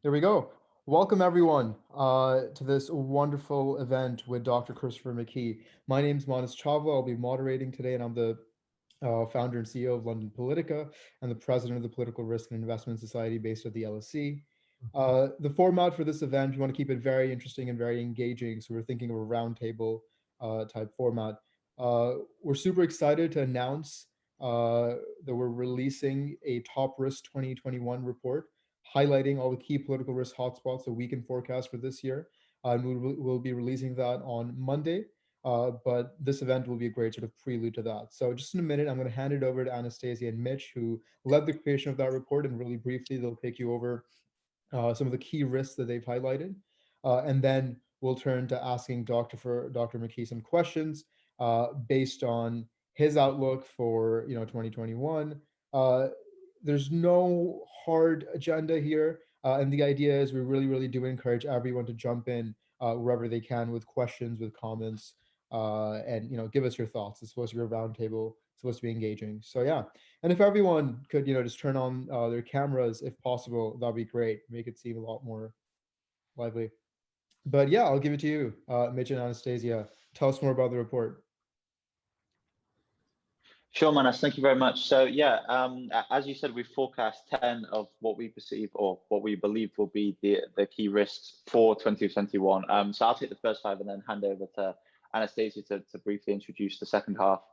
There we go. Welcome everyone to this wonderful event with Dr. Christopher McKee. My name is Manas Chawla. I'll be moderating today, and I'm the founder and CEO of London Politica and the president of the Political Risk and Investment Society based at the LSE. The format for this event, we want to keep it very interesting and very engaging. So we're thinking of a roundtable type format. We're super excited to announce that we're releasing a top risk 2021 report highlighting all the key political risk hotspots that we can forecast for this year. We'll be releasing that on Monday. But this event will be a great sort of prelude to that. So just in a minute, I'm going to hand it over to Anastasia and Mitch, who led the creation of that report, and really briefly, they'll take you over some of the key risks that they've highlighted. And then we'll turn to asking Dr. McKee some questions based on his outlook for 2021. There's no hard agenda here, and the idea is we really do encourage everyone to jump in wherever they can with questions, with comments, and give us your thoughts. It's supposed to be a roundtable. It's supposed to be engaging. So yeah, and if everyone could, just turn on their cameras if possible, that'd be great. Make it seem a lot more lively. But yeah, I'll give it to you, Mitch and Anastasia. Tell us more about the report. Sure, Manas, thank you very much. So yeah, as you said, we forecast 10 of what we perceive or what we believe will be the key risks for 2021. So I'll take the first five and then hand over to Anastasia to briefly introduce the second half.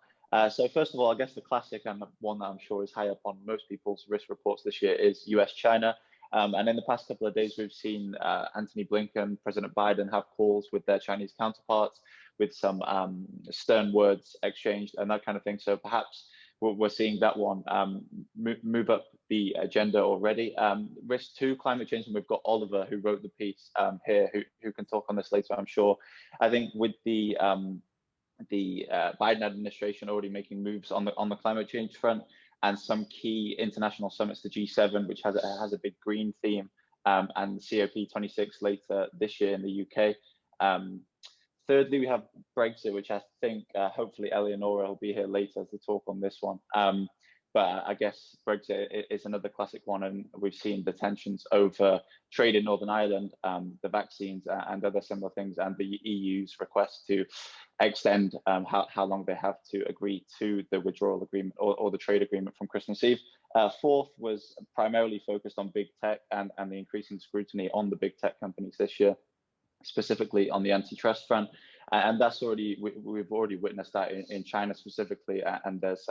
So first of all, I guess the classic and the one that I'm sure is high up on most people's risk reports this year is US-China. And in the past couple of days, we've seen Antony Blinken, President Biden have calls with their Chinese counterparts, with some stern words exchanged and that kind of thing. So perhaps we're seeing that one move up the agenda already. Risk two, climate change, and we've got Oliver, who wrote the piece here, who can talk on this later, I'm sure. I think with the Biden administration already making moves on the climate change front, and some key international summits, the G7, which has a big green theme, and COP26 later this year in the UK. Thirdly, we have Brexit, which I think hopefully Eleonora will be here later to talk on this one. But I guess Brexit is another classic one, and we've seen the tensions over trade in Northern Ireland, the vaccines, and other similar things, and the EU's request to extend how long they have to agree to the withdrawal agreement or the trade agreement from Christmas Eve. Fourth was primarily focused on big tech and the increasing scrutiny on the big tech companies this year, specifically on the antitrust front. And that's we've already witnessed that in China specifically, and there's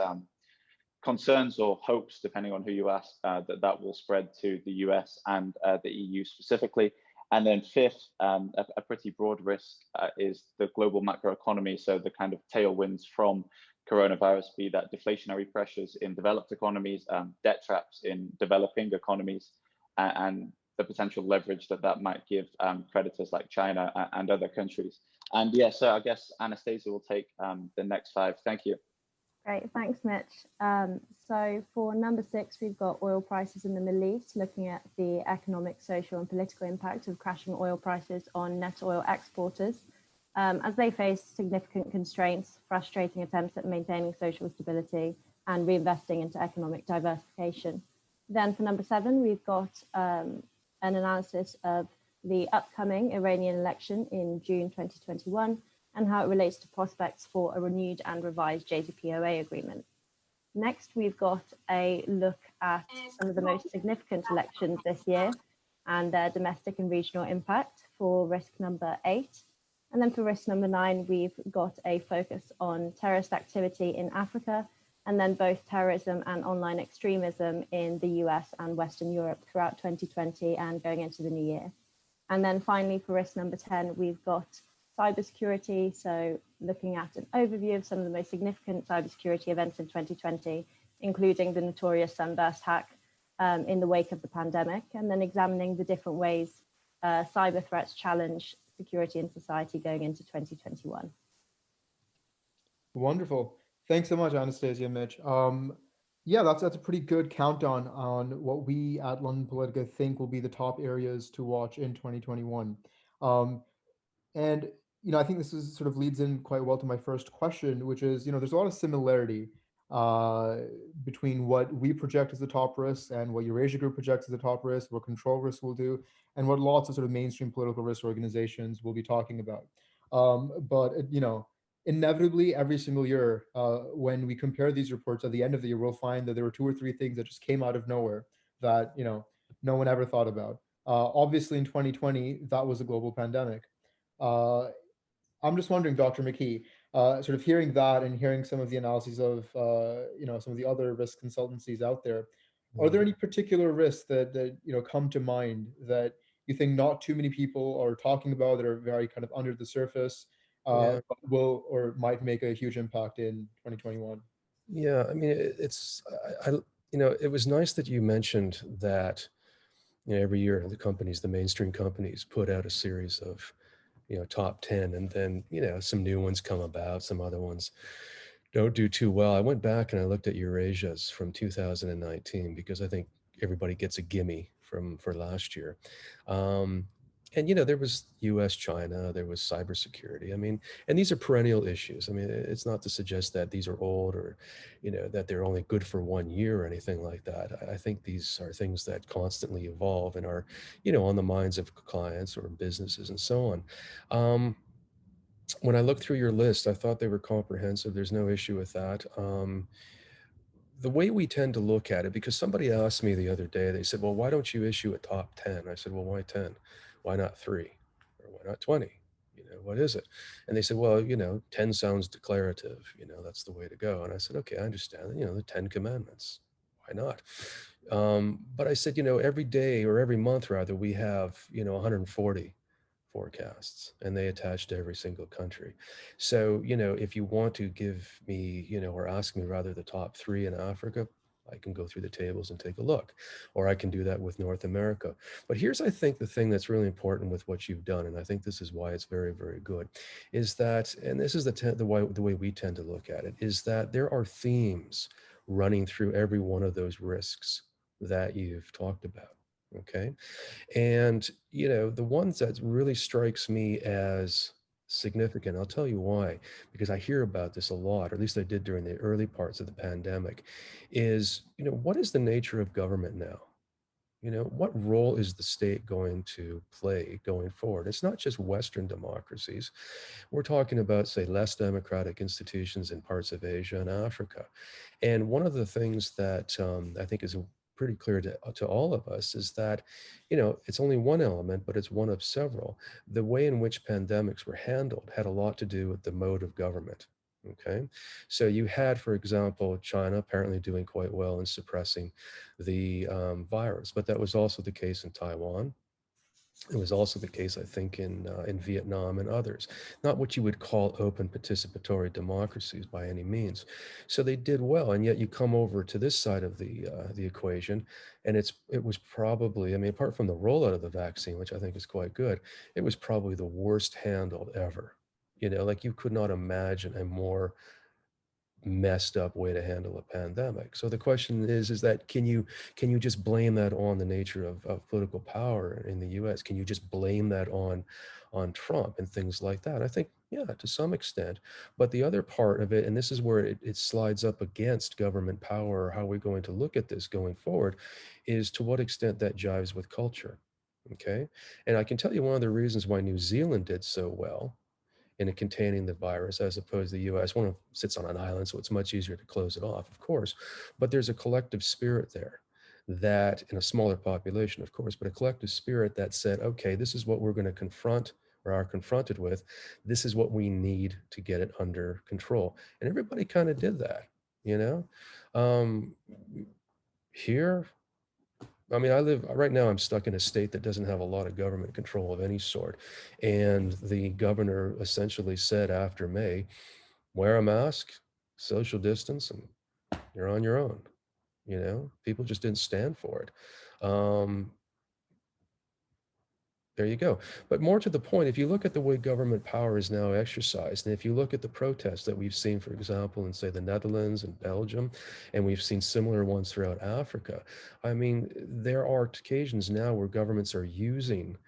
concerns or hopes, depending on who you ask, that will spread to the US and the EU specifically. And then fifth, a pretty broad risk is the global macroeconomy. So the kind of tailwinds from coronavirus, be that deflationary pressures in developed economies, debt traps in developing economies, and the potential leverage that might give creditors like China and other countries. And yeah, so I guess Anastasia will take the next five. Thank you. Great, thanks, Mitch. So for number 6, we've got oil prices in the Middle East, looking at the economic, social, and political impact of crashing oil prices on net oil exporters, as they face significant constraints, frustrating attempts at maintaining social stability, and reinvesting into economic diversification. Then for number 7, we've got an analysis of the upcoming Iranian election in June 2021, and how it relates to prospects for a renewed and revised JCPOA agreement. Next, we've got a look at some of the most significant elections this year and their domestic and regional impact for risk number 8. And then for risk number 9, we've got a focus on terrorist activity in Africa, and then both terrorism and online extremism in the US and Western Europe throughout 2020 and going into the new year. And then finally, for risk number 10, we've got cybersecurity, so looking at an overview of some of the most significant cybersecurity events in 2020, including the notorious Sunburst hack in the wake of the pandemic, and then examining the different ways cyber threats challenge security in society going into 2021. Wonderful. Thanks so much, Anastasia and Mitch. Yeah, that's a pretty good countdown on what we at London Politica think will be the top areas to watch in 2021. And I think this is sort of leads in quite well to my first question, which is, there's a lot of similarity uh, between what we project as the top risks and what Eurasia Group projects as the top risk, what control risks will do, and what lots of sort of mainstream political risk organizations will be talking about. But inevitably, every single year, when we compare these reports at the end of the year, we'll find that there were two or three things that just came out of nowhere that no one ever thought about. Obviously, in 2020, that was a global pandemic. Uh, I'm just wondering, Dr. McKee, sort of hearing that and hearing some of the analyses of some of the other risk consultancies out there, are there any particular risks that come to mind that you think not too many people are talking about that are very kind of under the surface, Yeah, but will or might make a huge impact in 2021? yeah. I mean, it was nice that you mentioned that. Every year the mainstream companies, put out a series of top 10, and then some new ones come about, some other ones don't do too well. I went back and I looked at Eurasia's from 2019 because I think everybody gets a gimme for last year. And there was US, China, there was cybersecurity. I mean, and these are perennial issues. I mean, it's not to suggest that these are old or that they're only good for 1 year or anything like that. I think these are things that constantly evolve and are on the minds of clients or businesses and so on. When I looked through your list, I thought they were comprehensive. There's no issue with that. The way we tend to look at it, because somebody asked me the other day, they said, well, why don't you issue a top 10? I said, well, why 10? Why not 3? Or why not 20? What is it? And they said, well, 10 sounds declarative. That's the way to go. And I said, okay, I understand. The 10 commandments. Why not? But I said, every day or every month rather, we have, 140 forecasts, and they attach to every single country. So, if you want to give me, or ask me rather, the top 3 in Africa, I can go through the tables and take a look, or I can do that with North America. But here's, I think, the thing that's really important with what you've done, and I think this is why it's very, very good, is that, and this is the way we tend to look at it, is that there are themes running through every one of those risks that you've talked about. Okay. And, the ones that really strikes me as significant, I'll tell you why, because I hear about this a lot, or at least I did during the early parts of the pandemic, is, what is the nature of government now? What role is the state going to play going forward? It's not just Western democracies. We're talking about, say, less democratic institutions in parts of Asia and Africa. And one of the things that I think is pretty clear to all of us is that, it's only one element, but it's one of several. The way in which pandemics were handled had a lot to do with the mode of government. Okay. So you had, for example, China apparently doing quite well in suppressing the virus, but that was also the case in Taiwan. It was also the case, I think, in Vietnam and others. Not what you would call open participatory democracies by any means. So they did well, and yet you come over to this side of the equation, and it was probably, I mean, apart from the rollout of the vaccine, which I think is quite good, it was probably the worst handled ever. Like you could not imagine a more messed up way to handle a pandemic. So the question is that can you just blame that on the nature of political power in the US? Can you just blame that on Trump and things like that? I think, yeah, to some extent. But the other part of it, and this is where it slides up against government power, or how we're going to look at this going forward, is to what extent that jives with culture. Okay. And I can tell you one of the reasons why New Zealand did so well in containing the virus, as opposed to the US. One sits on an island, so it's much easier to close it off, of course. But there's a collective spirit there that, in a smaller population, of course, but a collective spirit that said, okay, this is what we're going to confront or are confronted with. This is what we need to get it under control. And everybody kind of did that, you know? Here, I mean, right now, I'm stuck in a state that doesn't have a lot of government control of any sort. And the governor essentially said after May, wear a mask, social distance, and you're on your own. People just didn't stand for it. There you go. But more to the point, if you look at the way government power is now exercised, and if you look at the protests that we've seen, for example, in, say, the Netherlands and Belgium, and we've seen similar ones throughout Africa, I mean, there are occasions now where governments are using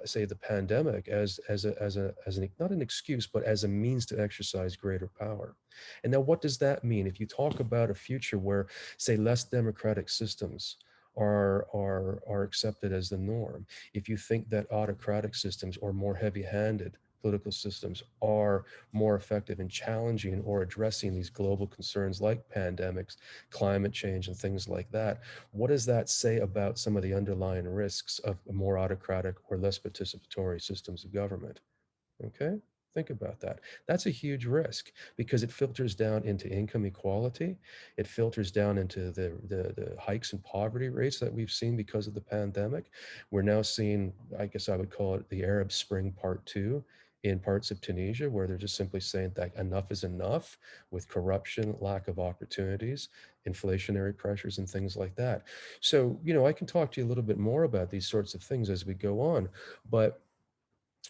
say the pandemic as an not an excuse, but as a means to exercise greater power. And now, what does that mean? If you talk about a future where, say, less democratic systems are accepted as the norm, if you think that autocratic systems or more heavy-handed political systems are more effective in challenging or addressing these global concerns like pandemics, climate change, and things like that, what does that say about some of the underlying risks of more autocratic or less participatory systems of government? Okay, think about that. That's a huge risk because it filters down into income equality. It filters down into the hikes in poverty rates that we've seen because of the pandemic. We're now seeing, I guess I would call it the Arab Spring Part 2 in parts of Tunisia, where they're just simply saying that enough is enough with corruption, lack of opportunities, inflationary pressures, and things like that. So, I can talk to you a little bit more about these sorts of things as we go on, but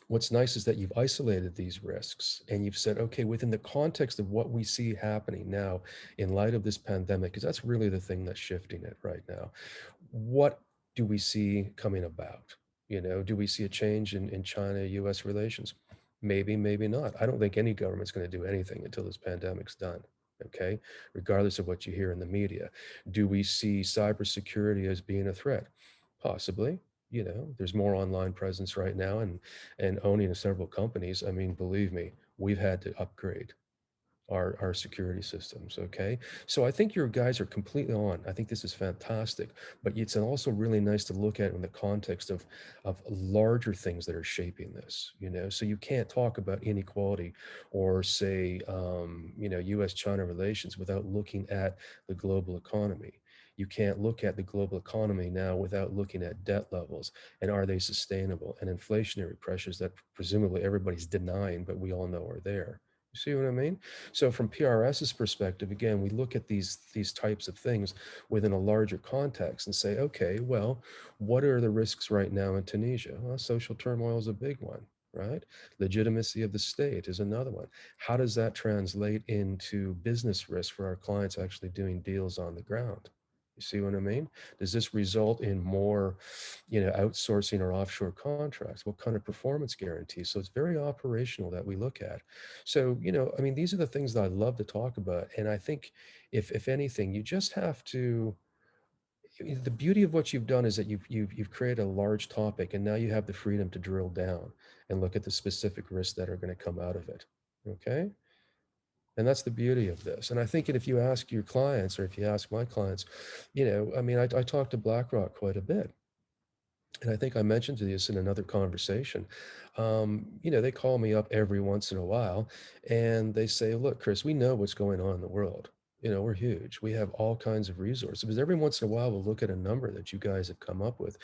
what's nice is that you've isolated these risks and you've said, okay, within the context of what we see happening now in light of this pandemic, because that's really the thing that's shifting it right now. What do we see coming about? Do we see a change in China-US relations? Maybe, maybe not. I don't think any government's going to do anything until this pandemic's done. Okay, regardless of what you hear in the media. Do we see cybersecurity as being a threat? Possibly. There's more online presence right now, and owning several companies. I mean, believe me, we've had to upgrade our security systems. Okay, so I think your guys are completely on. I think this is fantastic, but it's also really nice to look at in the context of larger things that are shaping this. So you can't talk about inequality or say U.S.-China relations without looking at the global economy. You can't look at the global economy now without looking at debt levels and are they sustainable, and inflationary pressures that presumably everybody's denying, but we all know are there. You see what I mean? So from PRS's perspective, again, we look at these types of things within a larger context and say, okay, well, what are the risks right now in Tunisia? Well, social turmoil is a big one, right? Legitimacy of the state is another one. How does that translate into business risk for our clients actually doing deals on the ground? You see what I mean? Does this result in more, outsourcing or offshore contracts? What kind of performance guarantees? So it's very operational that we look at. So, I mean, these are the things that I love to talk about. And I think if anything, you just have to, the beauty of what you've done is that you've created a large topic and now you have the freedom to drill down and look at the specific risks that are going to come out of it. Okay. And that's the beauty of this. And I think that if you ask your clients, or if you ask my clients, I mean, I talk to BlackRock quite a bit. And I think I mentioned this in another conversation. They call me up every once in a while and they say, look, Chris, we know what's going on in the world. We're huge. We have all kinds of resources. Because every once in a while, we'll look at a number that you guys have come up with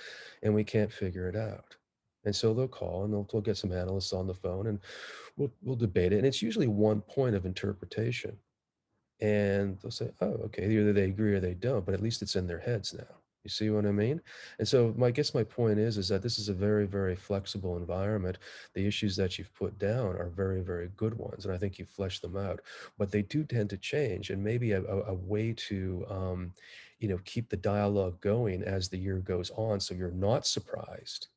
and we can't figure it out. And so they'll call and they'll get some analysts on the phone and we'll debate it. And it's usually one point of interpretation. And they'll say, oh, okay, either they agree or they don't, but at least it's in their heads now. You see what I mean? And so I guess my point is that this is a very, very flexible environment. The issues that you've put down are very, very good ones. And I think you've fleshed them out, but they do tend to change. And maybe a way to, keep the dialogue going as the year goes on, so you're not surprised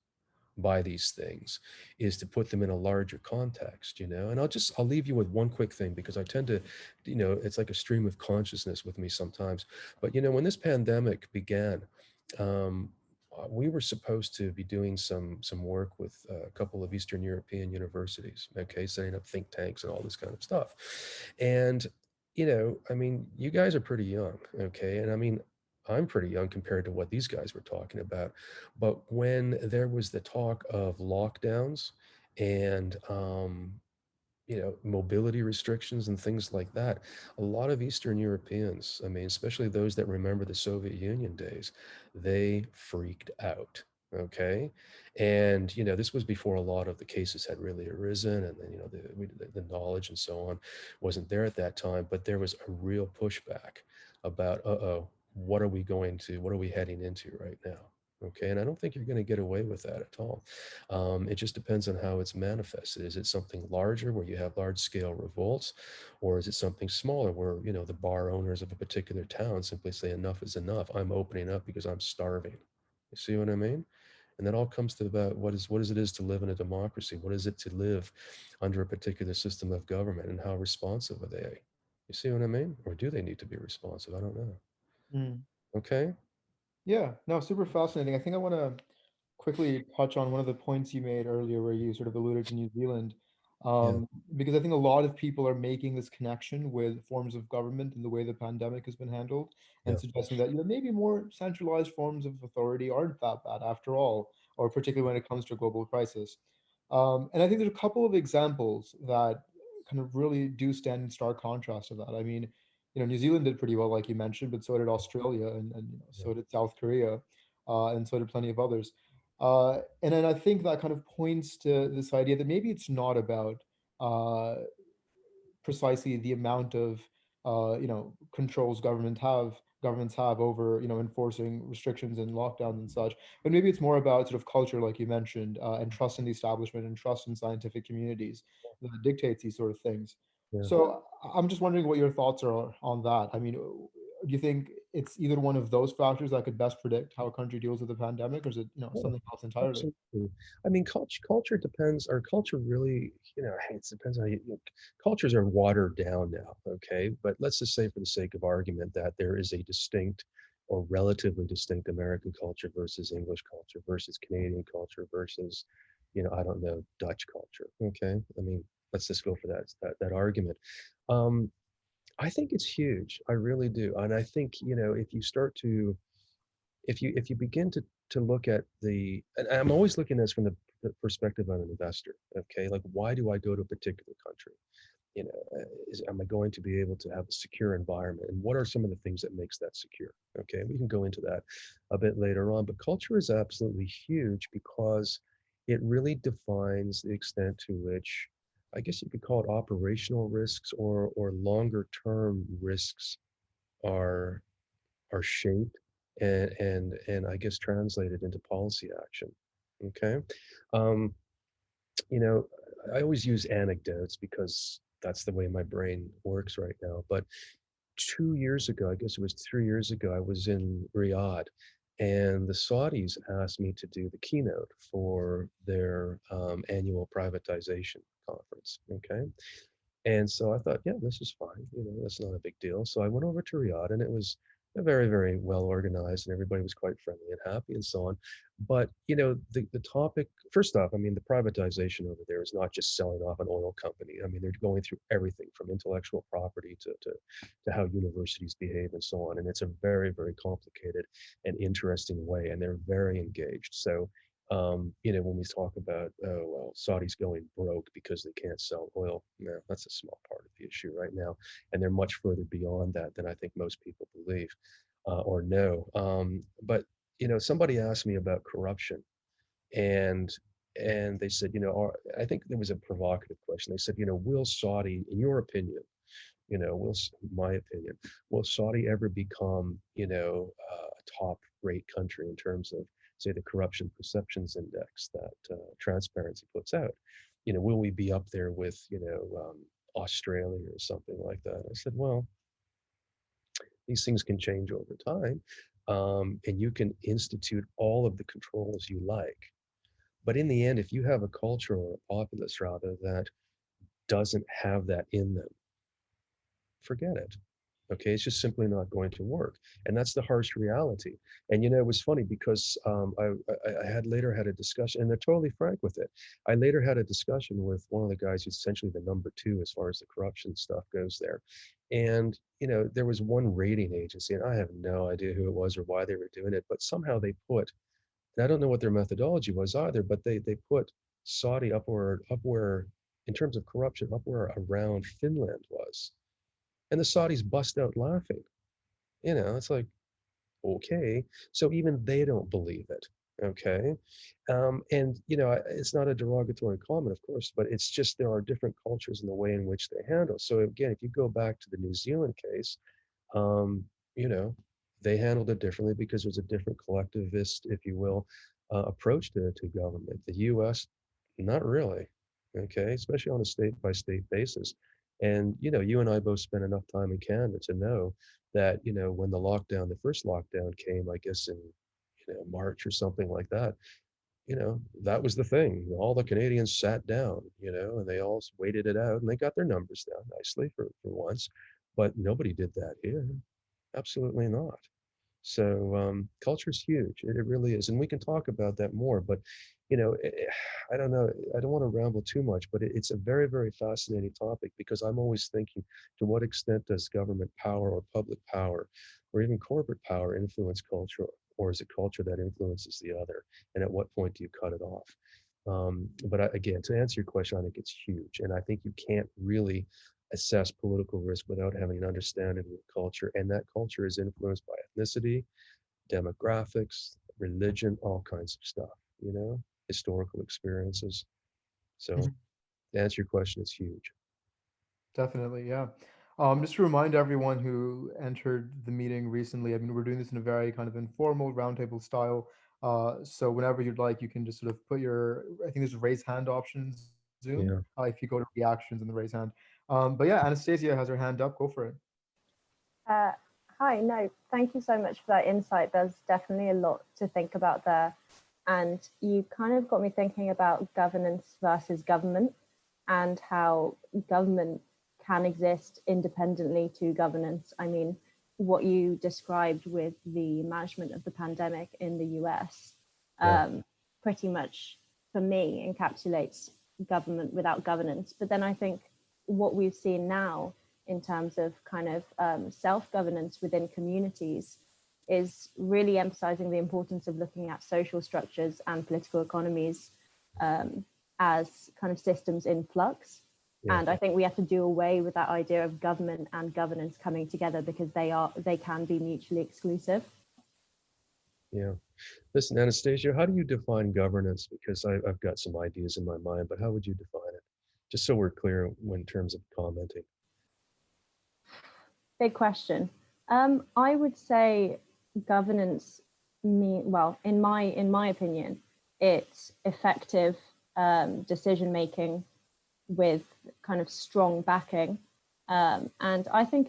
by these things, is to put them in a larger context. And I'll leave you with one quick thing, because I tend to, it's like a stream of consciousness with me sometimes. But when this pandemic began, we were supposed to be doing some work with a couple of Eastern European universities, okay, setting up think tanks and all this kind of stuff. And I mean, you guys are pretty young, okay, and I mean, I'm pretty young compared to what these guys were talking about. But when there was the talk of lockdowns and mobility restrictions and things like that, a lot of Eastern Europeans, I mean, especially those that remember the Soviet Union days, they freaked out. Okay. And, this was before a lot of the cases had really arisen, and then, the knowledge and so on wasn't there at that time, but there was a real pushback about, what are we heading into right now? Okay. And I don't think you're going to get away with that at all. It just depends on how it's manifested. Is it something larger where you have large scale revolts, or is it something smaller where, the bar owners of a particular town simply say enough is enough. I'm opening up because I'm starving. You see what I mean? And that all comes to about what is it is to live in a democracy? What is it to live under a particular system of government, and how responsive are they? You see what I mean? Or do they need to be responsive? I don't know. Mm. Okay. Yeah, no, super fascinating. I think I want to quickly touch on one of the points you made earlier where you sort of alluded to New Zealand, Yeah. because I think a lot of people are making this connection with forms of government and the way the pandemic has been handled, and Yeah. suggesting that, maybe more centralized forms of authority aren't that bad after all, or particularly when it comes to a global crisis. And I think there's a couple of examples that kind of really do stand in stark contrast to that. I mean, New Zealand did pretty well, like you mentioned, but so did Australia, and Yeah. so did South Korea, and so did plenty of others. And then I think that kind of points to this idea that maybe it's not about uh, precisely the amount of controls governments have over enforcing restrictions and lockdowns and such, but maybe it's more about sort of culture, like you mentioned, and trust in the establishment and trust in scientific communities that dictates these sort of things. Yeah. So I'm just wondering what your thoughts are on that. I mean, do you think it's either one of those factors that could best predict how a country deals with the pandemic, or is it Yeah, something else entirely? absolutely. I mean, culture depends, or culture really, it depends on how cultures are watered down now, okay? But let's just say, for the sake of argument, that there is a distinct or relatively distinct American culture versus English culture versus Canadian culture versus, I don't know, Dutch culture, okay? I mean, let's just go for that argument. Um, I think it's huge. I really do. And I think, if you start to if you begin to look at and I'm always looking at this from the perspective of an investor, okay? Like, why do I go to a particular country? Am I going to be able to have a secure environment? And what are some of the things that makes that secure? Okay, we can go into that a bit later on, but culture is absolutely huge because it really defines the extent to which, I guess you could call it, operational risks or longer term risks are shaped and I guess translated into policy action. Okay. Um, you know, I always use anecdotes because that's the way my brain works right now. But 2 years ago, I guess it was 3 years ago, I was in Riyadh, and the Saudis asked me to do the keynote for their annual privatization conference. Okay. And so I thought, yeah, this is fine. That's not a big deal. So I went over to Riyadh, and it was very, very well organized, and everybody was quite friendly and happy and so on. But, the topic, first off, I mean, the privatization over there is not just selling off an oil company. I mean, they're going through everything from intellectual property to how universities behave and so on. And it's a very, very complicated and interesting way, and they're very engaged. So, when we talk about, oh, well, Saudi's going broke because they can't sell oil, no, that's a small part of the issue right now. And they're much further beyond that than I think most people believe or know. But, somebody asked me about corruption, and they said, I think there was a provocative question. They said, will Saudi, in your opinion, my opinion, will Saudi ever become, a top rate country in terms of, say, the corruption perceptions index that Transparency puts out? Will we be up there with, Australia or something like that? I said, well, these things can change over time, and you can institute all of the controls you like. But in the end, if you have a culture, or a populace rather, that doesn't have that in them, forget it. Okay, it's just simply not going to work, and that's the harsh reality. And it was funny because I had later had a discussion, and they're totally frank with it. I later had a discussion with one of the guys who's essentially the number two as far as the corruption stuff goes there, and there was one rating agency, and I have no idea who it was or why they were doing it, but somehow they put, and I don't know what their methodology was either, but they put Saudi up where in terms of corruption, up where around Finland was, and the Saudis bust out laughing. It's like, okay. So even they don't believe it. Okay. And, it's not a derogatory comment, of course, but it's just there are different cultures in the way in which they handle. So again, if you go back to the New Zealand case, um, you know, they handled it differently because there's a different collectivist, if you will, approach to government. The U.S., not really, okay, especially on a state by state basis. And you and I both spent enough time in Canada to know that when the first lockdown came, I guess in March or something like that, you know, that was the thing. All the Canadians sat down, you know, and they all waited it out, and they got their numbers down nicely for once. But nobody did that here. Absolutely not. So culture is huge. It really is, and we can talk about that more. But you know, I don't know. I don't want to ramble too much, but it's a very, very fascinating topic because I'm always thinking, to what extent does government power or public power, or even corporate power, influence culture, or is it culture that influences the other? And at what point do you cut it off? Again, to answer your question, I think it's huge, and I think you can't really assess political risk without having an understanding of culture, and that culture is influenced by ethnicity, demographics, religion, all kinds of stuff, you know, historical experiences. So Mhm. to answer your question, it's huge. Definitely, yeah. Just to remind everyone who entered the meeting recently, I mean, we're doing this in a very kind of informal roundtable style. So whenever you'd like, you can just sort of put your, I think there's a raise hand options Zoom, Yeah. if you go to reactions and the raise hand. But yeah, Anastasia has her hand up. Go for it. Uh, Hi, no, thank you so much for that insight. There's definitely a lot to think about there. And you kind of got me thinking about governance versus government and how government can exist independently to governance. I mean, what you described with the management of the pandemic in the US Yeah. pretty much, for me, encapsulates government without governance. But then I think what we've seen now in terms of kind of self-governance within communities is really emphasizing the importance of looking at social structures and political economies as kind of systems in flux. Yeah. And I think we have to do away with that idea of government and governance coming together because they can be mutually exclusive. Yeah. Listen, Anastasia, how do you define governance? Because I've got some ideas in my mind, but how would you define it? Just so we're clear in terms of commenting. Big question. I would say governance well, in my opinion, it's effective decision making with kind of strong backing. And I think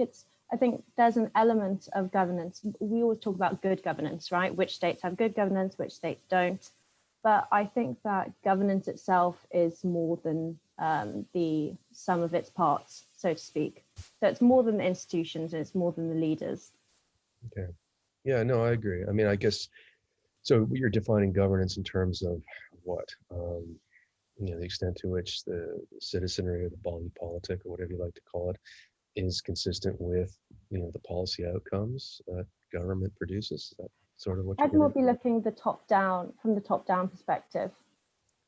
there's an element of governance. We always talk about good governance, right? Which states have good governance, which states don't. But I think that governance itself is more than the sum of its parts, so to speak. So it's more than the institutions and it's more than the leaders. Okay. Yeah, no, I agree. I mean, I guess, so you're defining governance in terms of what? You know, the extent to which the citizenry or the body politic or whatever you like to call it is consistent with, you know, the policy outcomes that government produces. Is that sort of what you're I'd more getting be looking the top down from the top down perspective.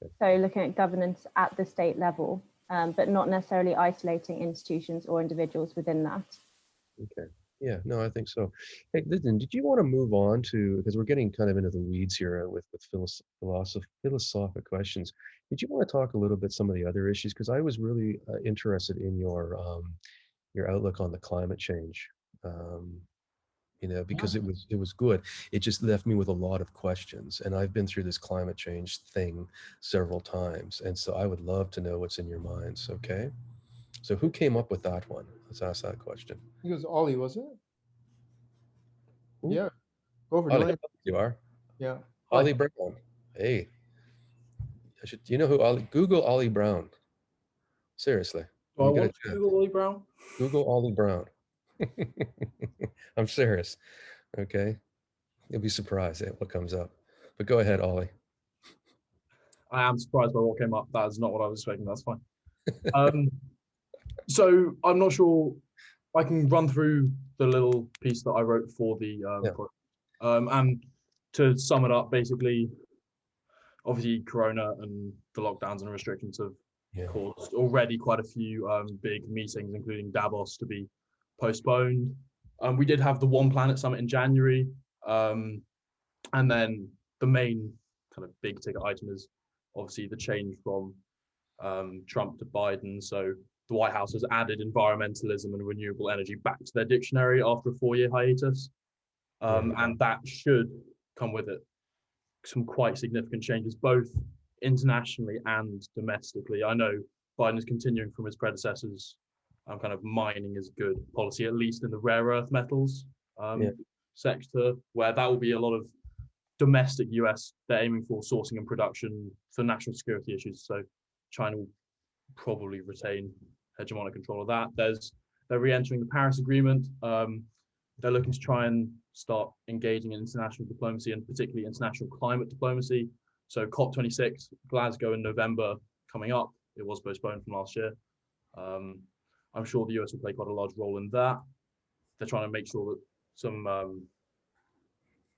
at? So looking at governance at the state level, but not necessarily isolating institutions or individuals within that. Okay. Yeah, no, I think so. Hey, listen, did you want to move on to, because we're getting kind of into the weeds here with philosophic questions. Did you want to talk a little bit some of the other issues? Because I was really interested in your outlook on the climate change. Um, you know, because it was good. It just left me with a lot of questions, and I've been through this climate change thing several times, and so I would love to know what's in your minds. Okay, so who came up with that one? Let's ask that question. I think it was Ollie, was it? Who? Yeah, go for it. Ollie, you are Yeah. Hi. Ollie Brown. Hey, do you know who Ollie? Google Ollie Brown. Seriously, Do I when you get a want to chance, Google Lee Brown? Google Ollie Brown. I'm serious. Okay, you'll be surprised at what comes up. But go ahead, Ollie. I am surprised by what came up. That is not what I was expecting. That's fine. Um, so I'm not sure. I can run through the little piece that I wrote for the Yeah. project. And to sum it up, basically, obviously, Corona and the lockdowns and restrictions have Yeah. caused already quite a few big meetings, including Davos, to be postponed. We did have the One Planet Summit in January, and then the main kind of big ticket item is obviously the change from Trump to Biden. So the White House has added environmentalism and renewable energy back to their dictionary after a 4-year hiatus, and that should come with it some quite significant changes, both internationally and domestically. I know Biden is continuing from his predecessors, kind of mining is good policy, at least in the rare earth metals sector, where that will be a lot of domestic US, they're aiming for sourcing and production for national security issues. So China will probably retain hegemonic control of that. They're re-entering the Paris Agreement. They're looking to try and start engaging in international diplomacy, and particularly international climate diplomacy. So COP26, Glasgow in November coming up. It was postponed from last year. I'm sure the US will play quite a large role in that. They're trying to make sure that some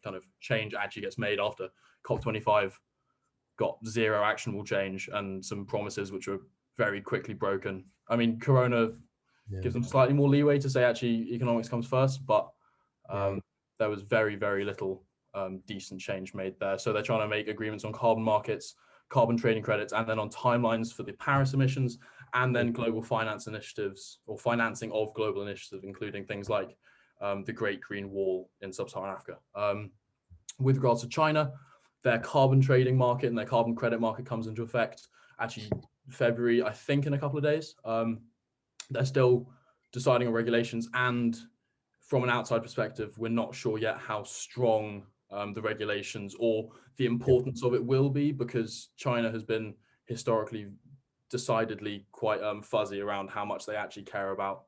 kind of change actually gets made after COP25 got zero actionable change and some promises which were very quickly broken. I mean, Corona gives them slightly more leeway to say actually economics comes first, but there was very, very little decent change made there. So they're trying to make agreements on carbon markets, carbon trading credits, and then on timelines for the Paris emissions, and then global finance initiatives or financing of global initiatives, including things like the Great Green Wall in sub-Saharan Africa. With regards to China, their carbon trading market and their carbon credit market comes into effect actually February, I think, in a couple of days. They're still deciding on regulations, and from an outside perspective, we're not sure yet how strong the regulations or the importance of it will be, because China has been historically decidedly quite fuzzy around how much they actually care about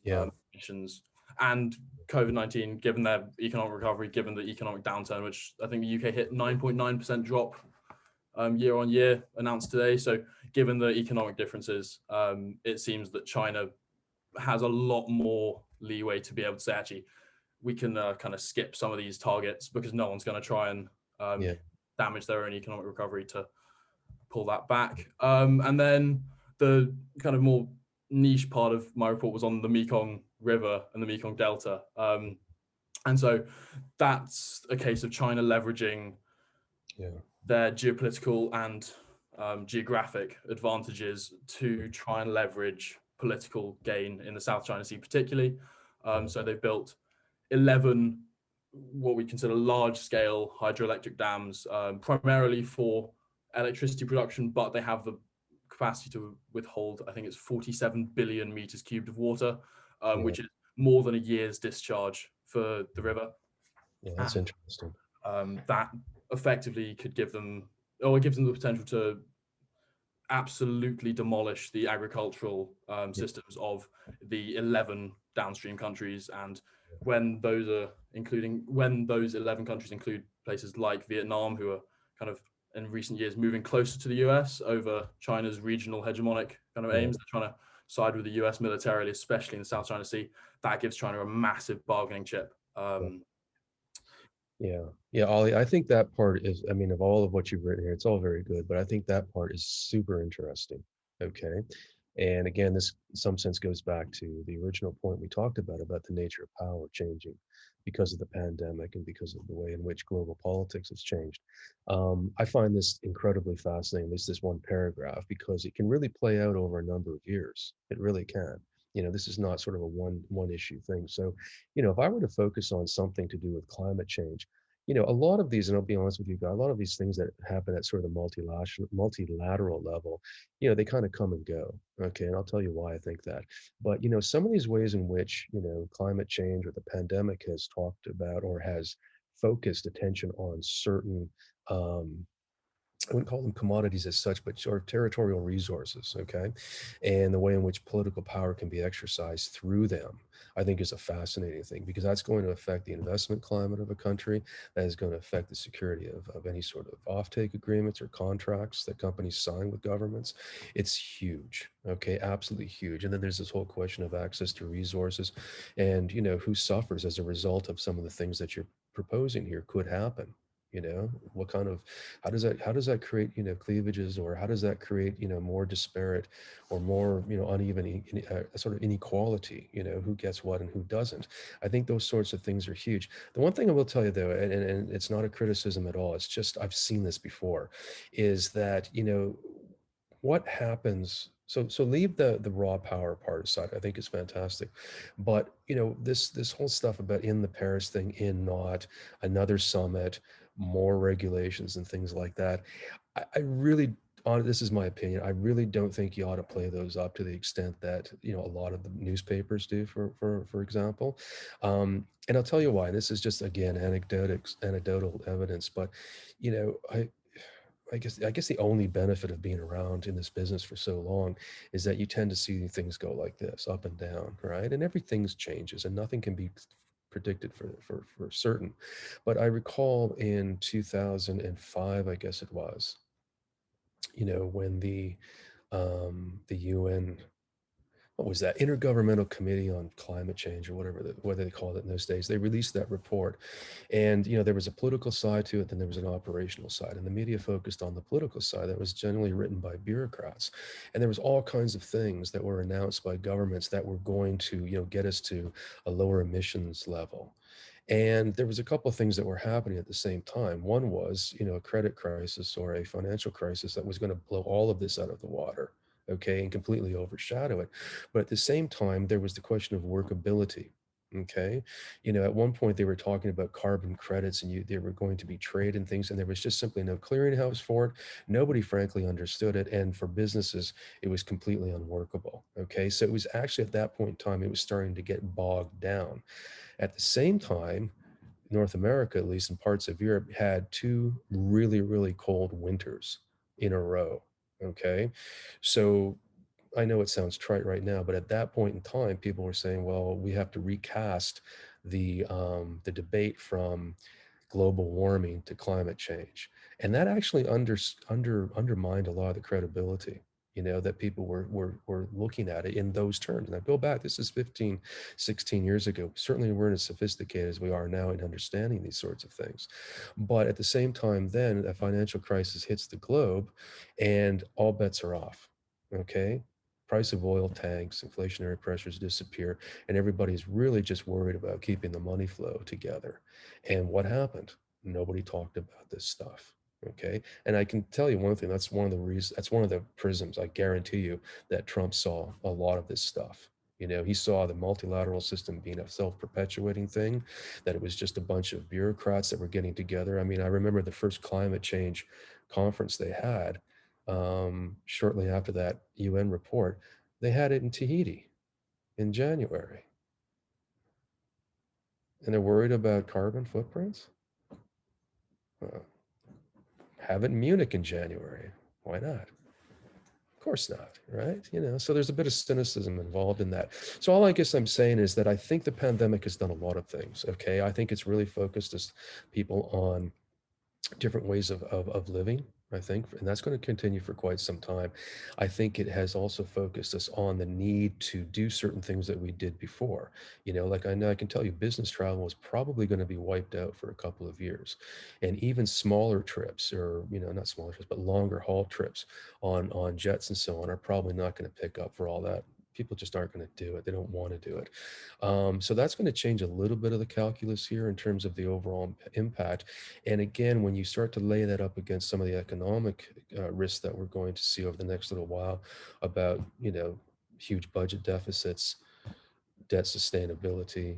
emissions. And COVID-19, given their economic recovery, given the economic downturn, which I think the UK hit 9.9% drop year on year, announced today. So given the economic differences, it seems that China has a lot more leeway to be able to say, actually, we can kind of skip some of these targets, because no one's going to try and damage their own economic recovery to pull that back. And then the kind of more niche part of my report was on the Mekong River and the Mekong Delta. And so that's a case of China leveraging their geopolitical and geographic advantages to try and leverage political gain in the South China Sea particularly. So they've built 11 what we consider large-scale hydroelectric dams, primarily for electricity production, but they have the capacity to withhold, I think it's 47 billion meters cubed of water, which is more than a year's discharge for the river. Yeah, that's interesting. That effectively could give them, or it gives them the potential to absolutely demolish the agricultural systems of the 11 downstream countries. And when those 11 countries include places like Vietnam, who are kind of in recent years moving closer to the US over China's regional hegemonic kind of aims, they're trying to side with the US militarily, especially in the South China Sea. That gives China a massive bargaining chip. Ollie, I think that part is, I mean, of all of what you've written here, it's all very good, but I think that part is super interesting. Okay. And again, this in some sense goes back to the original point we talked about the nature of power changing because of the pandemic and because of the way in which global politics has changed. I find this incredibly fascinating, at least this one paragraph, because it can really play out over a number of years. It really can. You know, this is not sort of a one issue thing. So, you know, if I were to focus on something to do with climate change, you know, a lot of these, and I'll be honest with you guys, a lot of these things that happen at sort of the multilateral level, you know, they kind of come and go. Okay. And I'll tell you why I think that. But, you know, some of these ways in which, you know, climate change or the pandemic has talked about or has focused attention on certain, I wouldn't call them commodities as such, but sort of territorial resources, okay? And the way in which political power can be exercised through them, I think is a fascinating thing, because that's going to affect the investment climate of a country. That is going to affect the security of any sort of offtake agreements or contracts that companies sign with governments. It's huge, okay? Absolutely huge. And then there's this whole question of access to resources and, you know, who suffers as a result of some of the things that you're proposing here could happen. You know, what kind of, how does that create, you know, cleavages, or how does that create, you know, more disparate or more, you know, uneven sort of inequality, you know, who gets what and who doesn't. I think those sorts of things are huge. The one thing I will tell you though, and it's not a criticism at all, it's just, I've seen this before, is that, you know, what happens, so leave the raw power part aside, I think is fantastic. But, you know, this whole stuff about in the Paris thing, in not another summit, more regulations and things like that. I really, this is my opinion. I really don't think you ought to play those up to the extent that, you know, a lot of the newspapers do, for example. And I'll tell you why. This is just, again, anecdotal evidence, but, you know, I guess the only benefit of being around in this business for so long is that you tend to see things go like this, up and down, right? And everything changes, and nothing can be predicted for certain. But I recall in 2005, I guess it was, you know, when the UN, what was that, Intergovernmental Committee on Climate Change, or whatever they called it in those days, they released that report. And, you know, there was a political side to it, then there was an operational side, and the media focused on the political side that was generally written by bureaucrats. And there was all kinds of things that were announced by governments that were going to, you know, get us to a lower emissions level. And there was a couple of things that were happening at the same time. One was, you know, a credit crisis or a financial crisis that was going to blow all of this out of the water, okay, and completely overshadow it. But at the same time, there was the question of workability. Okay, you know, at one point they were talking about carbon credits, and they were going to be traded and things, and there was just simply no clearinghouse for it. Nobody, frankly, understood it, and for businesses, it was completely unworkable. Okay, so it was actually at that point in time, it was starting to get bogged down. At the same time, North America, at least in parts of Europe, had two really, really cold winters in a row. Okay. So I know it sounds trite right now, but at that point in time, people were saying, well, we have to recast the debate from global warming to climate change. And that actually undermined a lot of the credibility, you know, that people were looking at it in those terms. Now go back, this is 15, 16 years ago. Certainly we weren't as sophisticated as we are now in understanding these sorts of things. But at the same time, then a financial crisis hits the globe and all bets are off. Okay. Price of oil tanks, inflationary pressures disappear, and everybody's really just worried about keeping the money flow together. And what happened? Nobody talked about this stuff. Okay. And I can tell you one thing, that's one of the reasons, that's one of the prisms, I guarantee you, that Trump saw a lot of this stuff. You know, he saw the multilateral system being a self-perpetuating thing, that it was just a bunch of bureaucrats that were getting together. I mean, I remember the first climate change conference they had, shortly after that UN report, they had it in Tahiti in January. And they're worried about carbon footprints? Have it in Munich in January. Why not? Of course not, right? You know, so there's a bit of cynicism involved in that. So all I guess I'm saying is that I think the pandemic has done a lot of things, okay? I think it's really focused us people on different ways of living, I think, and that's going to continue for quite some time. I think it has also focused us on the need to do certain things that we did before. You know, like I know I can tell you business travel is probably going to be wiped out for a couple of years. And even smaller trips, or, you know, not smaller trips, but longer haul trips on jets and so on, are probably not going to pick up for all that. People just aren't going to do it. They don't want to do it. So that's going to change a little bit of the calculus here in terms of the overall impact. And again, when you start to lay that up against some of the economic risks that we're going to see over the next little while about, you know, huge budget deficits, debt sustainability,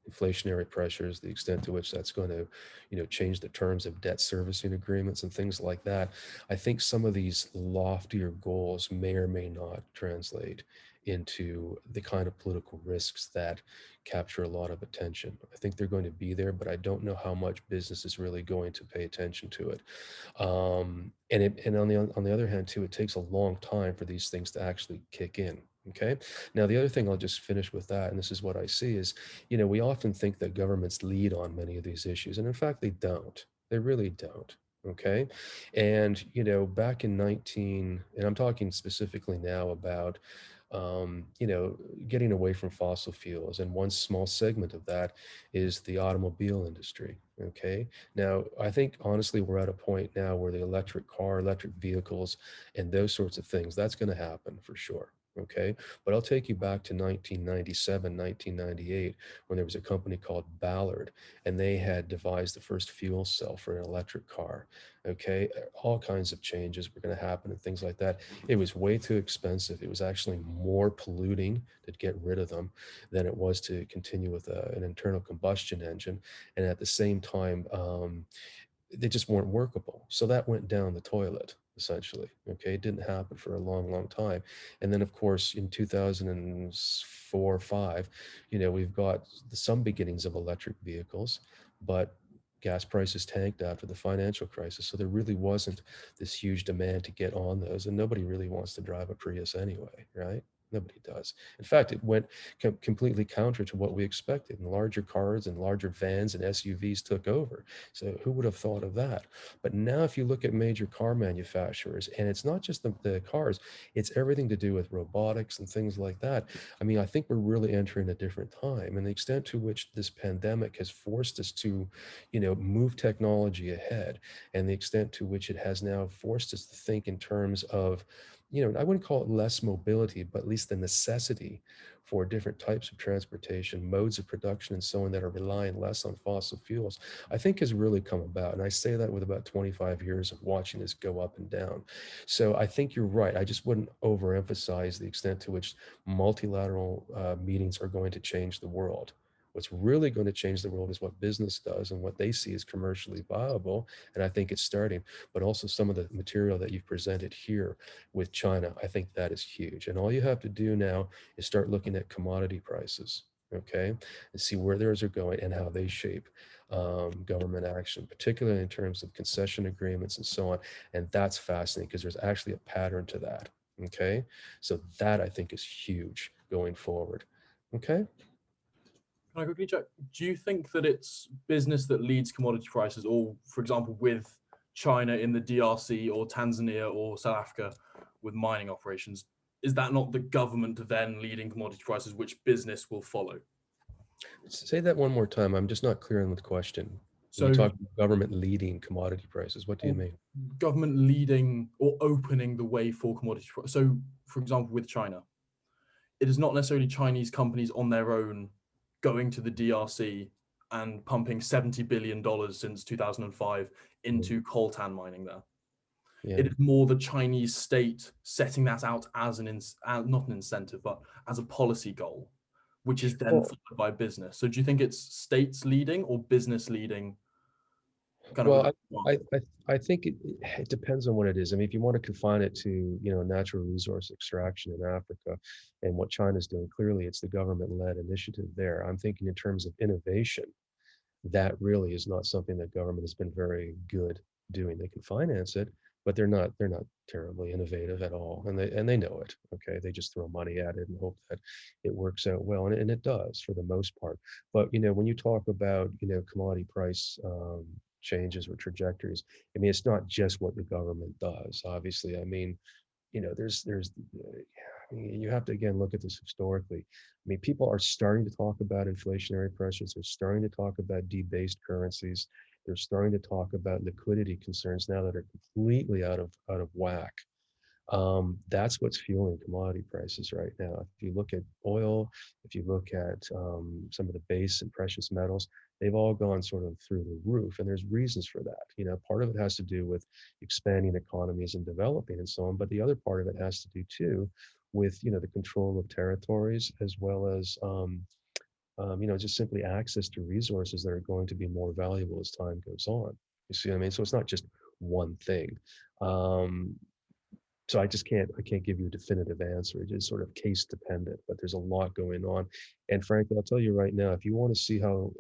inflationary pressures, the extent to which that's going to, you know, change the terms of debt servicing agreements and things like that. I think some of these loftier goals may or may not translate into the kind of political risks that capture a lot of attention. I think they're going to be there, but I don't know how much business is really going to pay attention to it. And on the other hand, too, it takes a long time for these things to actually kick in. Okay. Now, the other thing I'll just finish with that, and this is what I see is, you know, we often think that governments lead on many of these issues, and in fact, they don't. They really don't. Okay. And, you know, back in and I'm talking specifically now about, you know, getting away from fossil fuels. And one small segment of that is the automobile industry. Okay. Now, I think honestly, we're at a point now where the electric car, electric vehicles, and those sorts of things, that's going to happen for sure. Okay. But I'll take you back to 1997, 1998, when there was a company called Ballard, and they had devised the first fuel cell for an electric car. Okay. All kinds of changes were going to happen and things like that. It was way too expensive. It was actually more polluting to get rid of them than it was to continue with an internal combustion engine. And at the same time, they just weren't workable. So that went down the toilet. essentially. Okay, it didn't happen for a long, long time. And then, of course, in 2004, 5, we've got some beginnings of electric vehicles, but gas prices tanked after the financial crisis. So there really wasn't this huge demand to get on those. And nobody really wants to drive a Prius anyway, right? Nobody does. In fact, it went completely counter to what we expected. And larger cars and larger vans and SUVs took over. So who would have thought of that? But now, if you look at major car manufacturers, and it's not just the cars, it's everything to do with robotics and things like that. I mean, I think we're really entering a different time. And the extent to which this pandemic has forced us to, move technology ahead, and the extent to which it has now forced us to think in terms of, I wouldn't call it less mobility, but at least the necessity for different types of transportation, modes of production, and so on that are relying less on fossil fuels, I think has really come about. And I say that with about 25 years of watching this go up and down. So I think you're right. I just wouldn't overemphasize the extent to which multilateral meetings are going to change the world. What's really going to change the world is what business does and what they see as commercially viable. And I think it's starting, but also some of the material that you've presented here with China, I think that is huge. And all you have to do now is start looking at commodity prices, okay, and see where theirs are going and how they shape government action, particularly in terms of concession agreements and so on. And that's fascinating because there's actually a pattern to that, okay? So that I think is huge going forward, okay? Can I quickly check? Do you think that it's business that leads commodity prices, or, for example, with China in the DRC or Tanzania or South Africa with mining operations, is that not the government then leading commodity prices, which business will follow? Say that one more time. I'm just not clear on the question. When So, you talk about government leading commodity prices, what do you or mean? government leading or opening the way for commodity prices. So, for example, with China, it is not necessarily Chinese companies on their own going to the DRC and pumping $70 billion since 2005 into coltan mining there. Yeah. It is more the Chinese state setting that out as not an incentive, but as a policy goal, which is then followed by business. So do you think it's states leading or business leading? Well, I think it depends on what it is. I mean, if you want to confine it to, natural resource extraction in Africa and what China's doing, clearly it's the government-led initiative there. I'm thinking in terms of innovation, that really is not something that government has been very good doing. They can finance it, but they're not terribly innovative at all, and they know it. Okay, they just throw money at it and hope that it works out well, and it does for the most part. But when you talk about commodity price changes or trajectories, I mean, it's not just what the government does. Obviously, I mean, there's you have to again look at this historically. I mean, people are starting to talk about inflationary pressures. They're starting to talk about debased currencies. They're starting to talk about liquidity concerns now that are completely out of whack. That's what's fueling commodity prices right now. If you look at oil, if you look at some of the base and precious metals, they've all gone sort of through the roof, and there's reasons for that. Part of it has to do with expanding economies and developing and so on, but the other part of it has to do too with the control of territories, as well as just simply access to resources that are going to be more valuable as time goes on. You see what I mean? So it's not just one thing. So I can't give you a definitive answer. It is sort of case dependent, but there's a lot going on. And frankly, I'll tell you right now, if you want to see how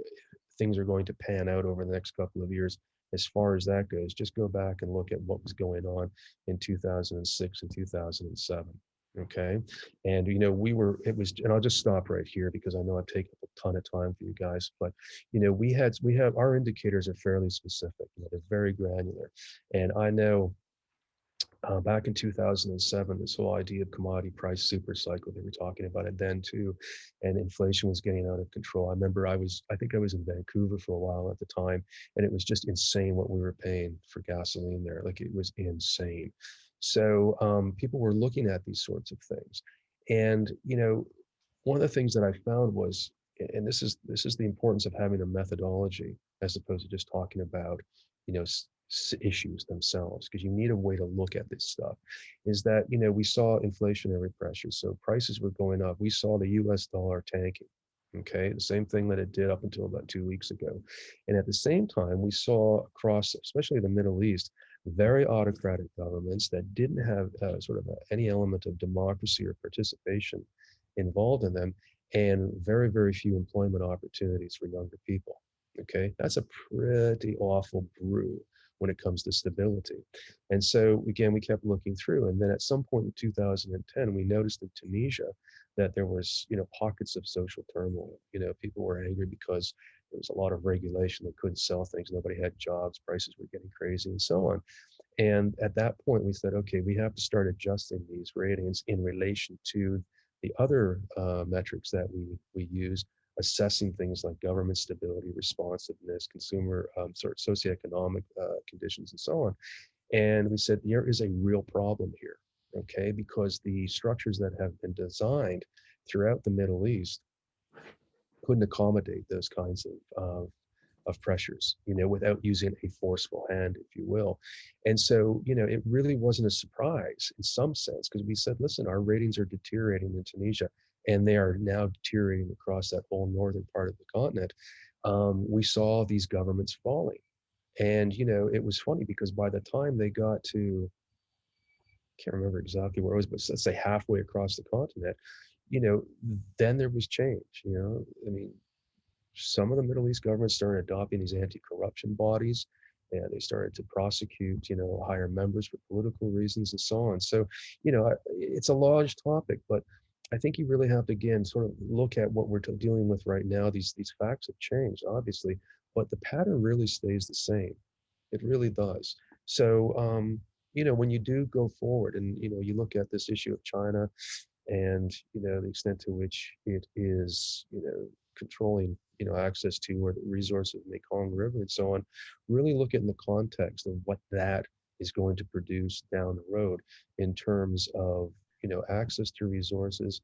things are going to pan out over the next couple of years, as far as that goes, just go back and look at what was going on in 2006 and 2007. Okay. And, and I'll just stop right here because I know I've taken a ton of time for you guys, but, we have our indicators are fairly specific. They're very granular. And I know, back in 2007, this whole idea of commodity price super cycle, they were talking about it then too, and inflation was getting out of control. I remember I think I was in Vancouver for a while at the time, and it was just insane what we were paying for gasoline there. Like, it was insane. So people were looking at these sorts of things. And, one of the things that I found was, and this is the importance of having a methodology as opposed to just talking about, issues themselves, because you need a way to look at this stuff, is that we saw inflationary pressures, so prices were going up. We saw the US dollar tanking, okay, the same thing that it did up until about 2 weeks ago. And at the same time, we saw across, especially the Middle East, very autocratic governments that didn't have any element of democracy or participation involved in them, and very, very few employment opportunities for younger people. Okay, that's a pretty awful brew when it comes to stability. And so again, we kept looking through, and then at some point in 2010, we noticed in Tunisia that there was, pockets of social turmoil. People were angry because there was a lot of regulation. They couldn't sell things. Nobody had jobs. Prices were getting crazy, and so on. And at that point, we said, okay, we have to start adjusting these ratings in relation to the other metrics that we use, assessing things like government stability, responsiveness, consumer socioeconomic conditions, and so on. And we said there is a real problem here, okay, because the structures that have been designed throughout the Middle East couldn't accommodate those kinds of pressures, without using a forceful hand, if you will. And so, it really wasn't a surprise in some sense, because we said, listen, our ratings are deteriorating in Tunisia, and they are now deteriorating across that whole northern part of the continent. We saw these governments falling. And, it was funny because by the time they got to, I can't remember exactly where it was, but let's say halfway across the continent, then there was change. I mean, some of the Middle East governments started adopting these anti-corruption bodies, and they started to prosecute, hire members for political reasons and so on. So, it's a large topic, but I think you really have to, again, sort of look at what we're dealing with right now. These facts have changed, obviously, but the pattern really stays the same. It really does. So, when you do go forward and, you look at this issue of China and, the extent to which it is, controlling, access to or the resources of the Mekong River and so on, really look at in the context of what that is going to produce down the road in terms of, access to resources,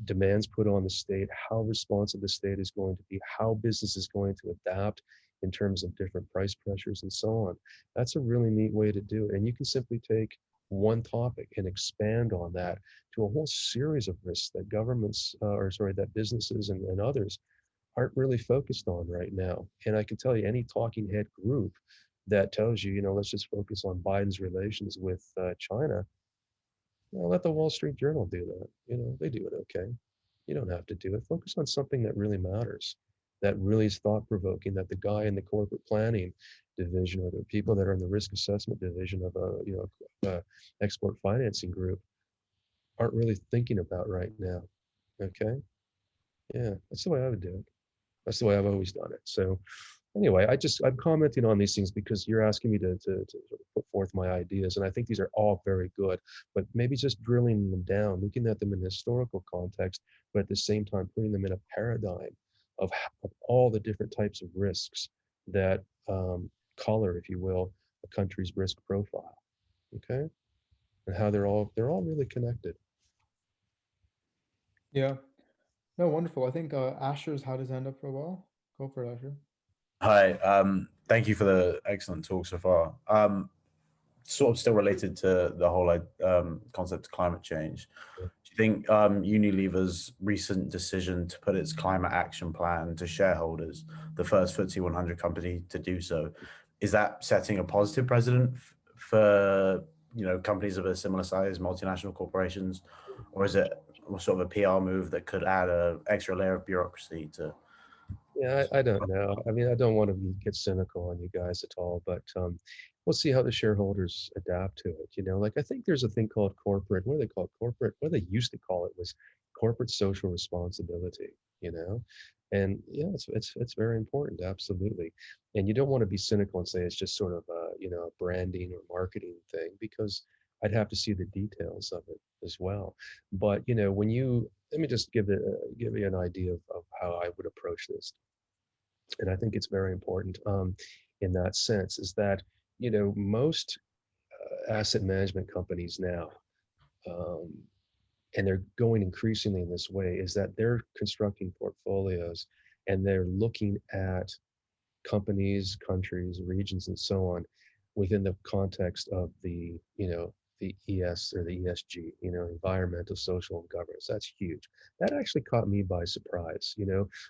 demands put on the state, how responsive the state is going to be, how business is going to adapt in terms of different price pressures and so on. That's a really neat way to do it. And you can simply take one topic and expand on that to a whole series of risks that governments, that businesses and others aren't really focused on right now. And I can tell you, any talking head group that tells you, let's just focus on Biden's relations with China, let the Wall Street Journal do that. They do it okay. You don't have to do it. Focus on something that really matters, that really is thought-provoking, that the guy in the corporate planning division or the people that are in the risk assessment division of a export financing group aren't really thinking about right now. Okay? Yeah, that's the way I would do it. That's the way I've always done it. So anyway, I'm commenting on these things because you're asking me to sort of put forth my ideas, and I think these are all very good, but maybe just drilling them down, looking at them in historical context, but at the same time putting them in a paradigm of all the different types of risks that color, if you will, a country's risk profile. Okay, and how they're all really connected. Yeah. No, wonderful. I think Asher's had his hand up for a while. Go for it, Asher. Hi, thank you for the excellent talk so far. Sort of still related to the whole concept of climate change. Yeah. Do you think Unilever's recent decision to put its climate action plan to shareholders, the first FTSE 100 company to do so, is that setting a positive precedent for companies of a similar size, multinational corporations, or is it sort of a PR move that could add an extra layer of bureaucracy to? Yeah, I don't know. I mean, I don't want to get cynical on you guys at all, but we'll see how the shareholders adapt to it. Like I think there's a thing called corporate, what do they call it? Corporate, what they used to call it was corporate social responsibility, and yeah, it's very important, absolutely. And you don't want to be cynical and say it's just sort of a branding or marketing thing, because I'd have to see the details of it as well. But let me just give you an idea of how I would approach this. And I think it's very important in that sense, is that, most asset management companies now, and they're going increasingly in this way, is that they're constructing portfolios and they're looking at companies, countries, regions, and so on within the context of the, the ES or the ESG, environmental, social, and governance. That's huge. That actually caught me by surprise.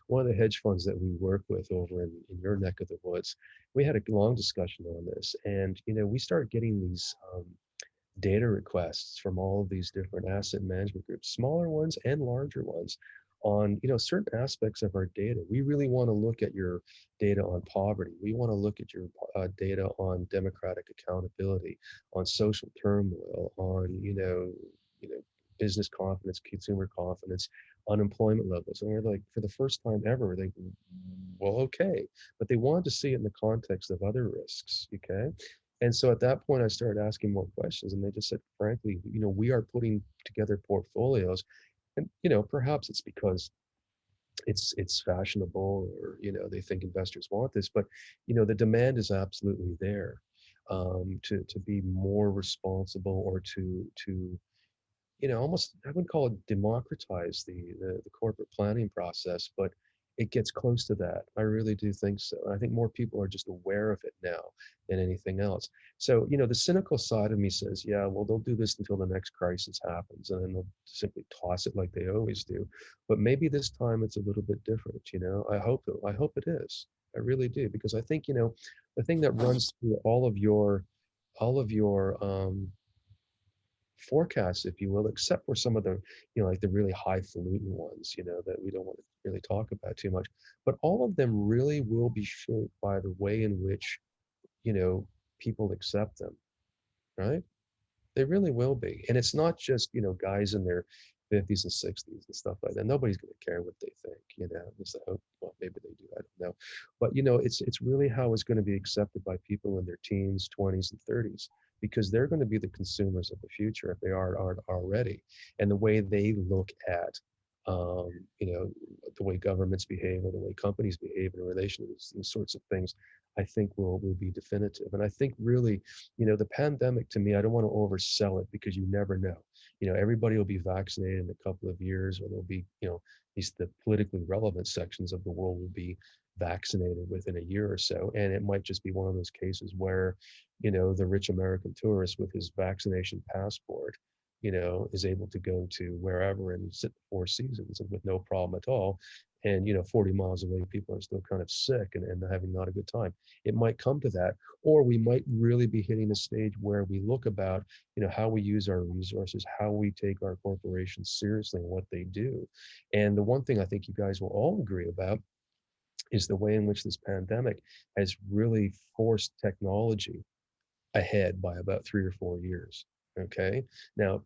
One of the hedge funds that we work with over in your neck of the woods, we had a long discussion on this, and we started getting these data requests from all of these different asset management groups, smaller ones and larger ones, on certain aspects of our data. We really want to look at your data on poverty. We want to look at your data on democratic accountability, on social turmoil, on business confidence, consumer confidence, unemployment levels. And we're like, for the first time ever, we're thinking, well, okay, but they wanted to see it in the context of other risks. Okay. And so at that point, I started asking more questions, and they just said, frankly, we are putting together portfolios, and perhaps it's because it's fashionable, or they think investors want this, but the demand is absolutely there, to be more responsible, or to almost, I wouldn't call it democratize the corporate planning process, but it gets close to that. I really do think so. I think more people are just aware of it now than anything else. So, the cynical side of me says, yeah, well, they'll do this until the next crisis happens, and then they'll simply toss it like they always do. But maybe this time it's a little bit different. I hope it is. I really do, because I think, the thing that runs through all of your forecasts, if you will, except for some of the, like the really highfalutin ones, that we don't want to really talk about too much. But all of them really will be shaped by the way in which, people accept them, right? They really will be. And it's not just, guys in their 50s and 60s and stuff like that. Nobody's going to care what they think, at least I hope. Well, maybe they do, I don't know. But, it's really how it's going to be accepted by people in their teens, 20s, and 30s, because they're going to be the consumers of the future if they aren't already. And the way they look at, the way governments behave, or the way companies behave in relation to these sorts of things, I think will be definitive. And I think really, the pandemic, to me, I don't want to oversell it, because you never know. Everybody will be vaccinated in a couple of years, or there'll be, the politically relevant sections of the world will be vaccinated within a year or so. And it might just be one of those cases where, the rich American tourist with his vaccination passport, is able to go to wherever and sit the Four Seasons and with no problem at all. And, 40 miles away, people are still kind of sick and having not a good time. It might come to that, or we might really be hitting a stage where we look about, how we use our resources, how we take our corporations seriously and what they do. And the one thing I think you guys will all agree about is the way in which this pandemic has really forced technology ahead by about 3 or 4 years. Okay. Now,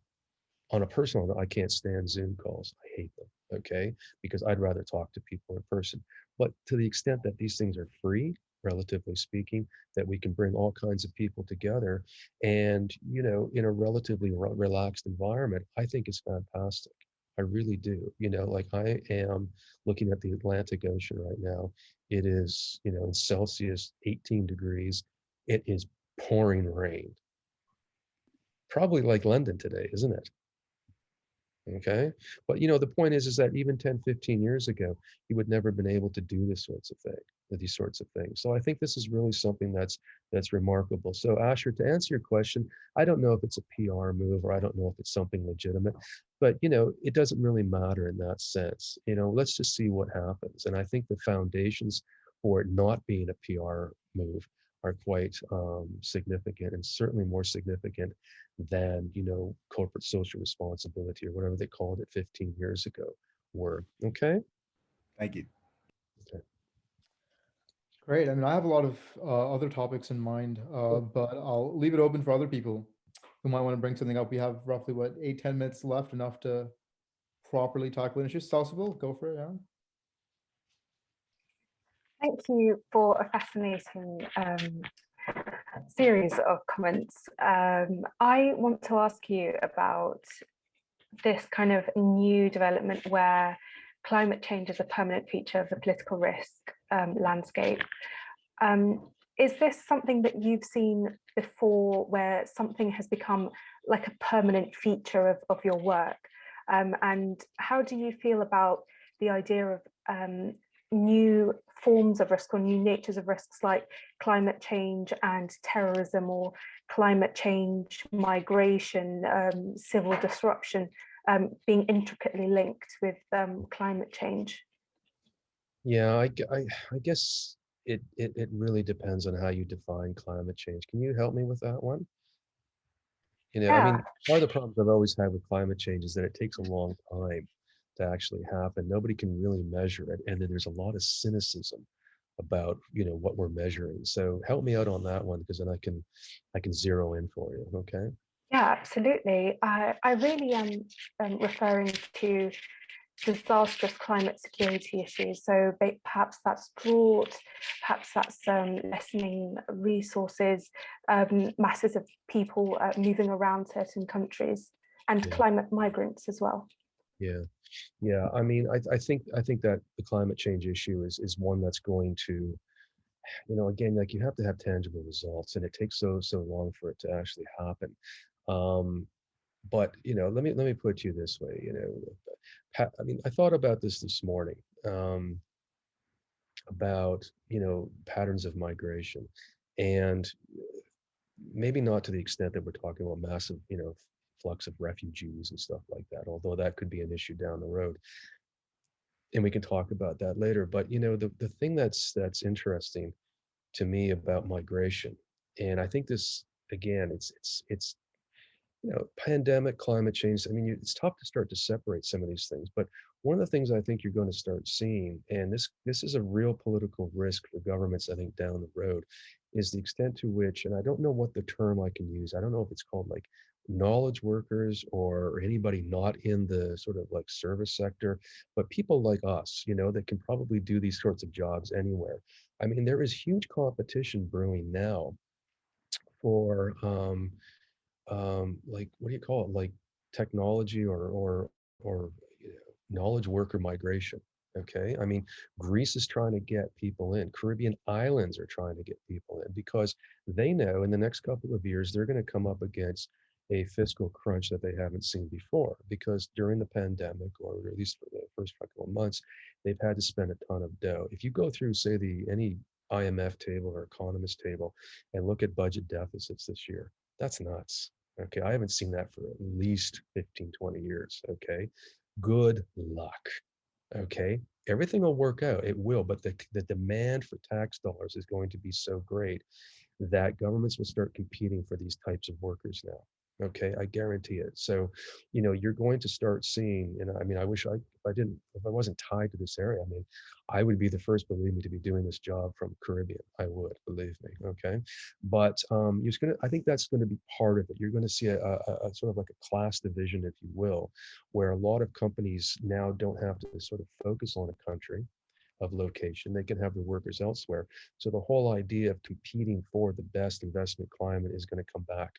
on a personal note, I can't stand Zoom calls. I hate them. Okay. Because I'd rather talk to people in person. But to the extent that these things are free, relatively speaking, that we can bring all kinds of people together and, in a relatively relaxed environment, I think is fantastic. I really do. Like I am looking at the Atlantic Ocean right now. It is, in Celsius, 18 degrees. It is pouring rain. Probably like London today, isn't it? Okay. But the point is that even 10, 15 years ago, you would never have been able to do these sorts of things. So I think this is really something that's remarkable. So Asher, to answer your question, I don't know if it's a PR move, or I don't know if it's something legitimate, but it doesn't really matter in that sense. Let's just see what happens. And I think the foundations for it not being a PR move are quite significant, and certainly more significant than corporate social responsibility, or whatever they called it 15 years ago were. Okay. Thank you. Okay. Great. I mean, I have a lot of other topics in mind, but I'll leave it open for other people who might want to bring something up. We have roughly 8-10 minutes left, enough to properly tackle issues. Salsable, go for it. Yeah. Thank you for a fascinating series of comments. I want to ask you about this kind of new development where climate change is a permanent feature of the political risk landscape. Is this something that you've seen before, where something has become like a permanent feature of your work? And how do you feel about the idea of new forms of risk or new natures of risks like climate change and terrorism, or climate change, migration, civil disruption, being intricately linked with climate change? Yeah, I guess it really depends on how you define climate change. Can you help me with that one? I Yeah, mean, part of the problems I've always had with climate change is that it takes a long time to actually happen. Nobody can really measure it, and then there's a lot of cynicism about what we're measuring. So help me out on that one, because then I can zero in for you. Okay. yeah, absolutely. I really am referring to disastrous climate security issues. So perhaps that's drought, perhaps that's lessening resources, masses of people moving around certain countries, and Yeah. climate migrants as well. Yeah. Yeah. I mean, I think that the climate change issue is one that's going to, again, like you have to have tangible results, and it takes so long for it to actually happen. Um, but let me put it to you this way. I mean, I thought about this morning, about patterns of migration, and maybe not to the extent that we're talking about massive flux of refugees and stuff like that, although that could be an issue down the road, and we can talk about that later. But the thing that's interesting to me about migration, and I think this, again, it's pandemic, climate change. I mean, it's tough to start to separate some of these things, but one of the things I think you're going to start seeing, and this is a real political risk for governments, I think, down the road, is the extent to which, and I don't know what the term I can use. I don't know if it's called like knowledge workers, or anybody not in the sort of like service sector, but people like us, that can probably do these sorts of jobs anywhere. I mean, there is huge competition brewing now for like, what do you call it, like technology, or knowledge worker migration. Okay, I mean, Greece is trying to get people in, Caribbean islands are trying to get people in, because they know in the next couple of years they're going to come up against a fiscal crunch that they haven't seen before, because during the pandemic, or at least for the first couple of months, they've had to spend a ton of dough. If you go through, say, the any IMF table or economist table and look at budget deficits this year, that's nuts. Okay, I haven't seen that for at least 15, 20 years. Okay, good luck. Okay, everything will work out. It will, but the demand for tax dollars is going to be so great that governments will start competing for these types of workers now. Okay, I guarantee it. So, you're going to start seeing, and I mean, I wish if I wasn't tied to this area, I mean, I would be the first, believe me, to be doing this job from Caribbean. I would, believe me. Okay. But I think that's going to be part of it. You're going to see a sort of like a class division, if you will, where a lot of companies now don't have to sort of focus on a country of location. They can have the workers elsewhere. So the whole idea of competing for the best investment climate is going to come back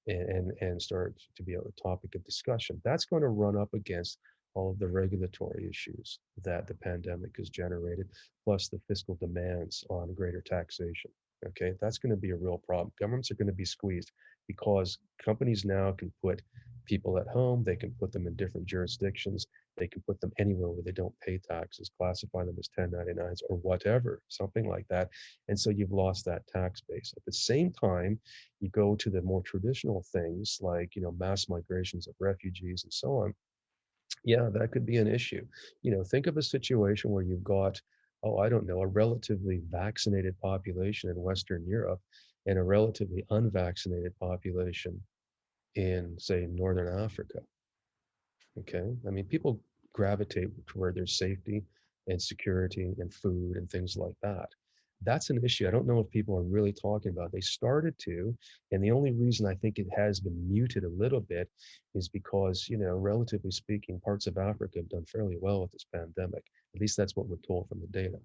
and start to be a topic of discussion. That's going to run up against all of the regulatory issues that the pandemic has generated, plus the fiscal demands on greater taxation. Okay, that's going to be a real problem. Governments are going to be squeezed because companies now can put people at home, they can put them in different jurisdictions, they can put them anywhere where they don't pay taxes, classify them as 1099s or whatever, something like that. And so you've lost that tax base. At the same time, you go to the more traditional things like, mass migrations of refugees and so on. Yeah, that could be an issue. Think of a situation where you've got, oh, I don't know, a relatively vaccinated population in Western Europe and a relatively unvaccinated population in, say, Northern Africa. Okay. I mean, people gravitate to where there's safety and security and food and things like that. That's an issue I don't know if people are really talking about. They started to, and the only reason I think it has been muted a little bit is because, relatively speaking, parts of Africa have done fairly well with this pandemic. At least that's what we're told from the data.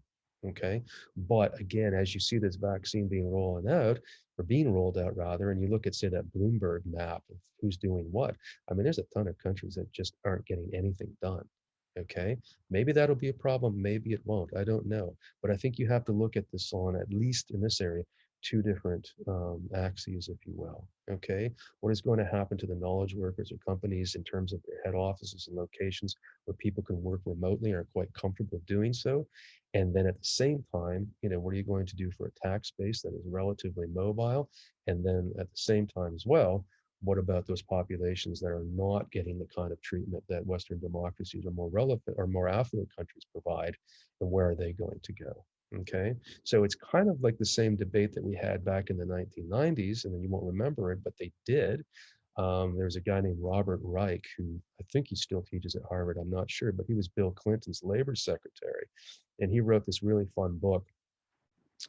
Okay. But again, as you see this vaccine being rolled out rather, and you look at, say, that Bloomberg map of who's doing what, I mean, there's a ton of countries that just aren't getting anything done. Okay. Maybe that'll be a problem. Maybe it won't. I don't know. But I think you have to look at this on, at least in this area, two different axes, if you will. Okay, what is going to happen to the knowledge workers or companies in terms of their head offices and locations where people can work remotely and are quite comfortable doing so? And then at the same time, what are you going to do for a tax base that is relatively mobile? And then at the same time as well, what about those populations that are not getting the kind of treatment that Western democracies or more relevant or more affluent countries provide? And where are they going to go? Okay, so it's kind of like the same debate that we had back in the 1990s, and then you won't remember it, but they did. There's a guy named Robert Reich, who I think he still teaches at Harvard, I'm not sure, but he was Bill Clinton's labor secretary. And he wrote this really fun book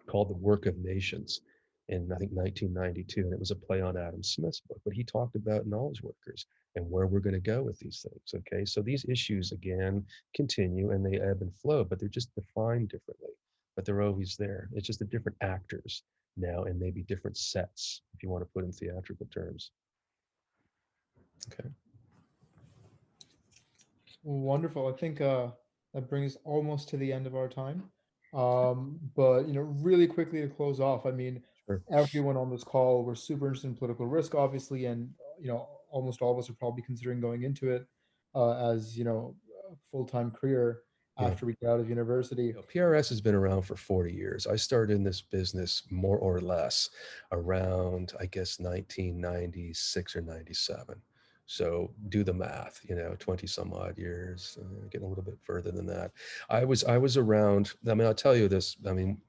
called The Work of Nations in, I think, 1992. And it was a play on Adam Smith's book, but he talked about knowledge workers and where we're going to go with these things. Okay, so these issues, again, continue and they ebb and flow, but they're just defined differently, but they're always there. It's just the different actors now and maybe different sets, if you want to put in theatrical terms. Okay. Wonderful. I think that brings us almost to the end of our time. But really quickly to close off, I mean, Sure. everyone on this call, we're super interested in political risk, obviously, and almost all of us are probably considering going into it as a full-time career Yeah. after we get out of university. PRS has been around for 40 years. I started in this business more or less around, I guess, 1996 or 97. So do the math, 20 some odd years, getting a little bit further than that. I was around, I mean, I'll tell you this, I mean,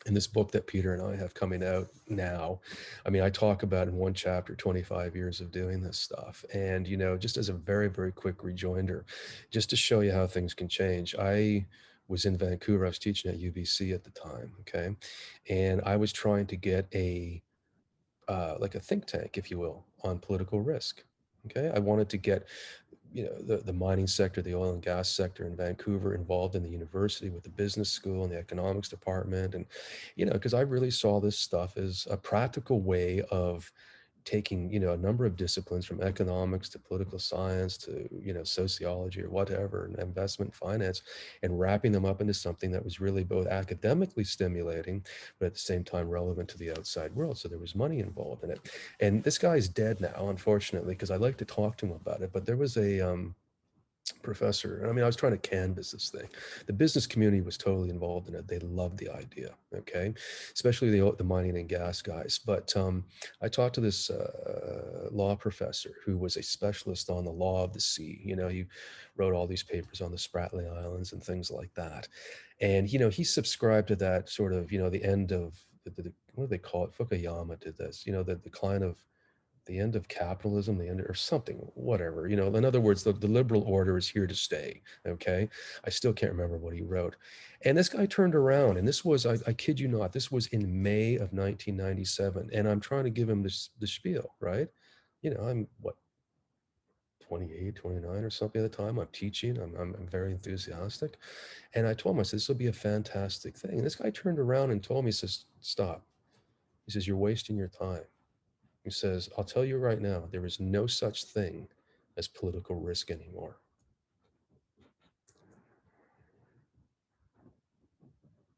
in this book that Peter and I have coming out now, I mean, I talk about in one chapter 25 years of doing this stuff. And, just as a very, very quick rejoinder, just to show you how things can change, I was in Vancouver. I was teaching at UBC at the time. Okay. And I was trying to get like a think tank, if you will, on political risk. Okay. I wanted to get the mining sector, the oil and gas sector in Vancouver involved in the university with the business school and the economics department. And, because I really saw this stuff as a practical way of taking, a number of disciplines from economics to political science to, sociology or whatever, and investment finance, and wrapping them up into something that was really both academically stimulating, but at the same time relevant to the outside world. So there was money involved in it. And this guy's dead now, unfortunately, because I like to talk to him about it. But there was a professor. I mean, I was trying to canvas this thing. The business community was totally involved in it. They loved the idea, okay, especially the mining and gas guys. But I talked to this law professor who was a specialist on the law of the sea. He wrote all these papers on the Spratly Islands and things like that. And, he subscribed to that sort of, the end of, what do they call it? Fukuyama did this, the decline of the end of capitalism, the end or something, whatever, in other words, the liberal order is here to stay. Okay. I still can't remember what he wrote. And this guy turned around, and this was, I kid you not, this was in May of 1997. And I'm trying to give him the spiel, right? I'm what, 28, 29 or something at the time. I'm teaching, I'm very enthusiastic. And I told him, I said, this will be a fantastic thing. And this guy turned around and told me, he says, stop. He says, you're wasting your time. He says, I'll tell you right now, there is no such thing as political risk anymore.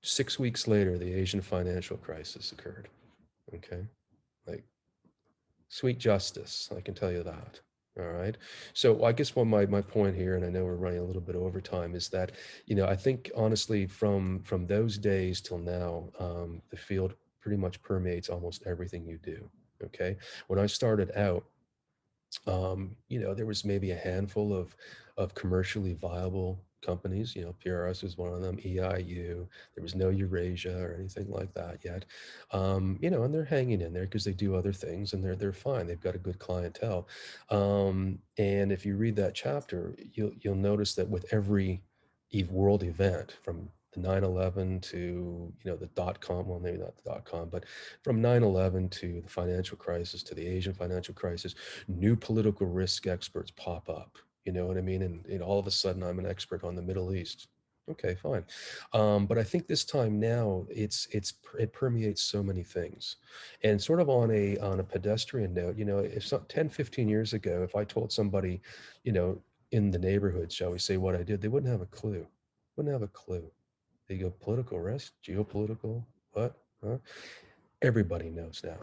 Six weeks later, the Asian financial crisis occurred. Okay. Like, sweet justice, I can tell you that. All right. So I guess what my point here, and I know we're running a little bit over time, is that, I think honestly from those days till now, the field pretty much permeates almost everything you do. Okay. When I started out, there was maybe a handful of commercially viable companies. PRS was one of them, EIU. There was no Eurasia or anything like that yet. And they're hanging in there because they do other things, and they're fine. They've got a good clientele. And if you read that chapter, you'll notice that with every world event, from the 9/11 to the dot-com, well, maybe not the dot-com, but from 9/11 to the financial crisis to the Asian financial crisis, new political risk experts pop up. You know what I mean? And all of a sudden, I'm an expert on the Middle East. Okay, fine. But I think this time now, it permeates so many things. And sort of on a pedestrian note, if 10, 15 years ago, if I told somebody, in the neighborhood, shall we say, what I did, they wouldn't have a clue. Wouldn't have a clue. They go, political risk, geopolitical, what? Huh? Everybody knows now.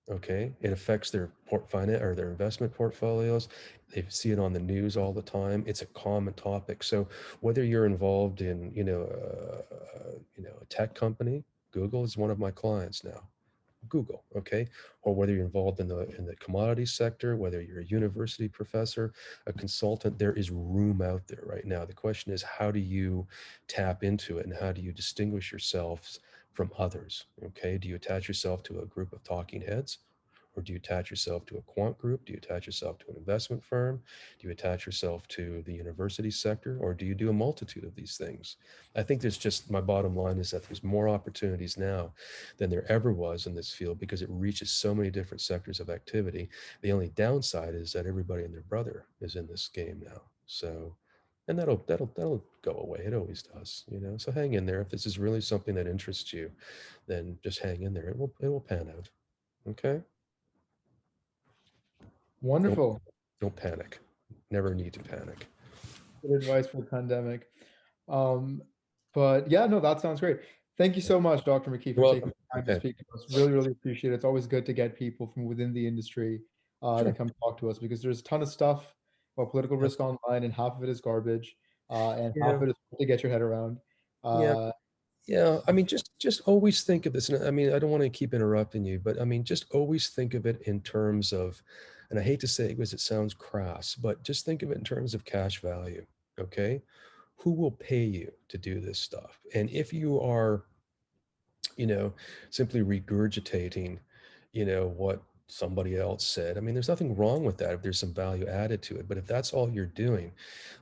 Okay, it affects their finance or their investment portfolios. They see it on the news all the time. It's a common topic. So whether you're involved in, a tech company, Google is one of my clients now. Google, okay, or whether you're involved in the commodities sector, whether you're a university professor, a consultant, there is room out there right now. The question is, how do you tap into it, and how do you distinguish yourselves from others? Okay, do you attach yourself to a group of talking heads? Or do you attach yourself to a quant group? Do you attach yourself to an investment firm? Do you attach yourself to the university sector? Or do you do a multitude of these things? I think there's just, my bottom line is that there's more opportunities now than there ever was in this field because it reaches so many different sectors of activity. The only downside is that everybody and their brother is in this game now. So, and that'll go away. It always does, So hang in there. If this is really something that interests you, then just hang in there. It will pan out. Okay. Wonderful. Don't panic. Never need to panic. Good advice for the pandemic. But yeah, no, that sounds great. Thank you so much, Dr. McKee, for taking the time to speak to us. Really, really appreciate it. It's always good to get people from within the industry to come talk to us, because there's a ton of stuff about political risk online, and half of it is garbage, and half of it is to get your head around. Yeah. I mean, just always think of this. And I mean, I don't want to keep interrupting you, but I mean, just always think of it in terms of, and I hate to say it because it sounds crass, but just think of it in terms of cash value. Okay. Who will pay you to do this stuff? And if you are, simply regurgitating, what somebody else said, I mean, there's nothing wrong with that if there's some value added to it. But if that's all you're doing,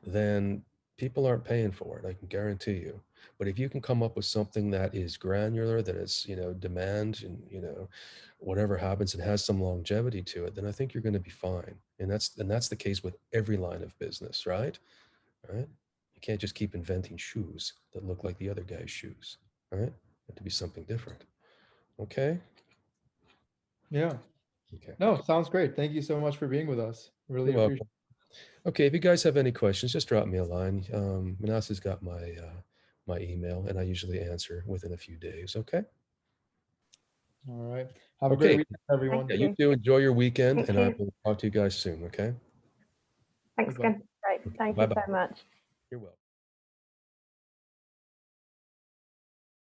then people aren't paying for it, I can guarantee you. But if you can come up with something that is granular, that is, demand, and, whatever happens, it has some longevity to it, then I think you're going to be fine. And that's the case with every line of business, right? Right? You can't just keep inventing shoes that look like the other guy's shoes, right? Have to be something different. Okay. Yeah. Okay. No, sounds great. Thank you so much for being with us. Really You're appreciate welcome. Okay, if you guys have any questions, just drop me a line. Manasseh's got my my email, and I usually answer within a few days. Okay. All right. Have a great weekend, everyone. Yeah, you too. Enjoy your weekend, Thank and I you. will talk to you guys soon. Okay. Thanks Goodbye. again. Great. Thank you Bye-bye. so much. You're welcome.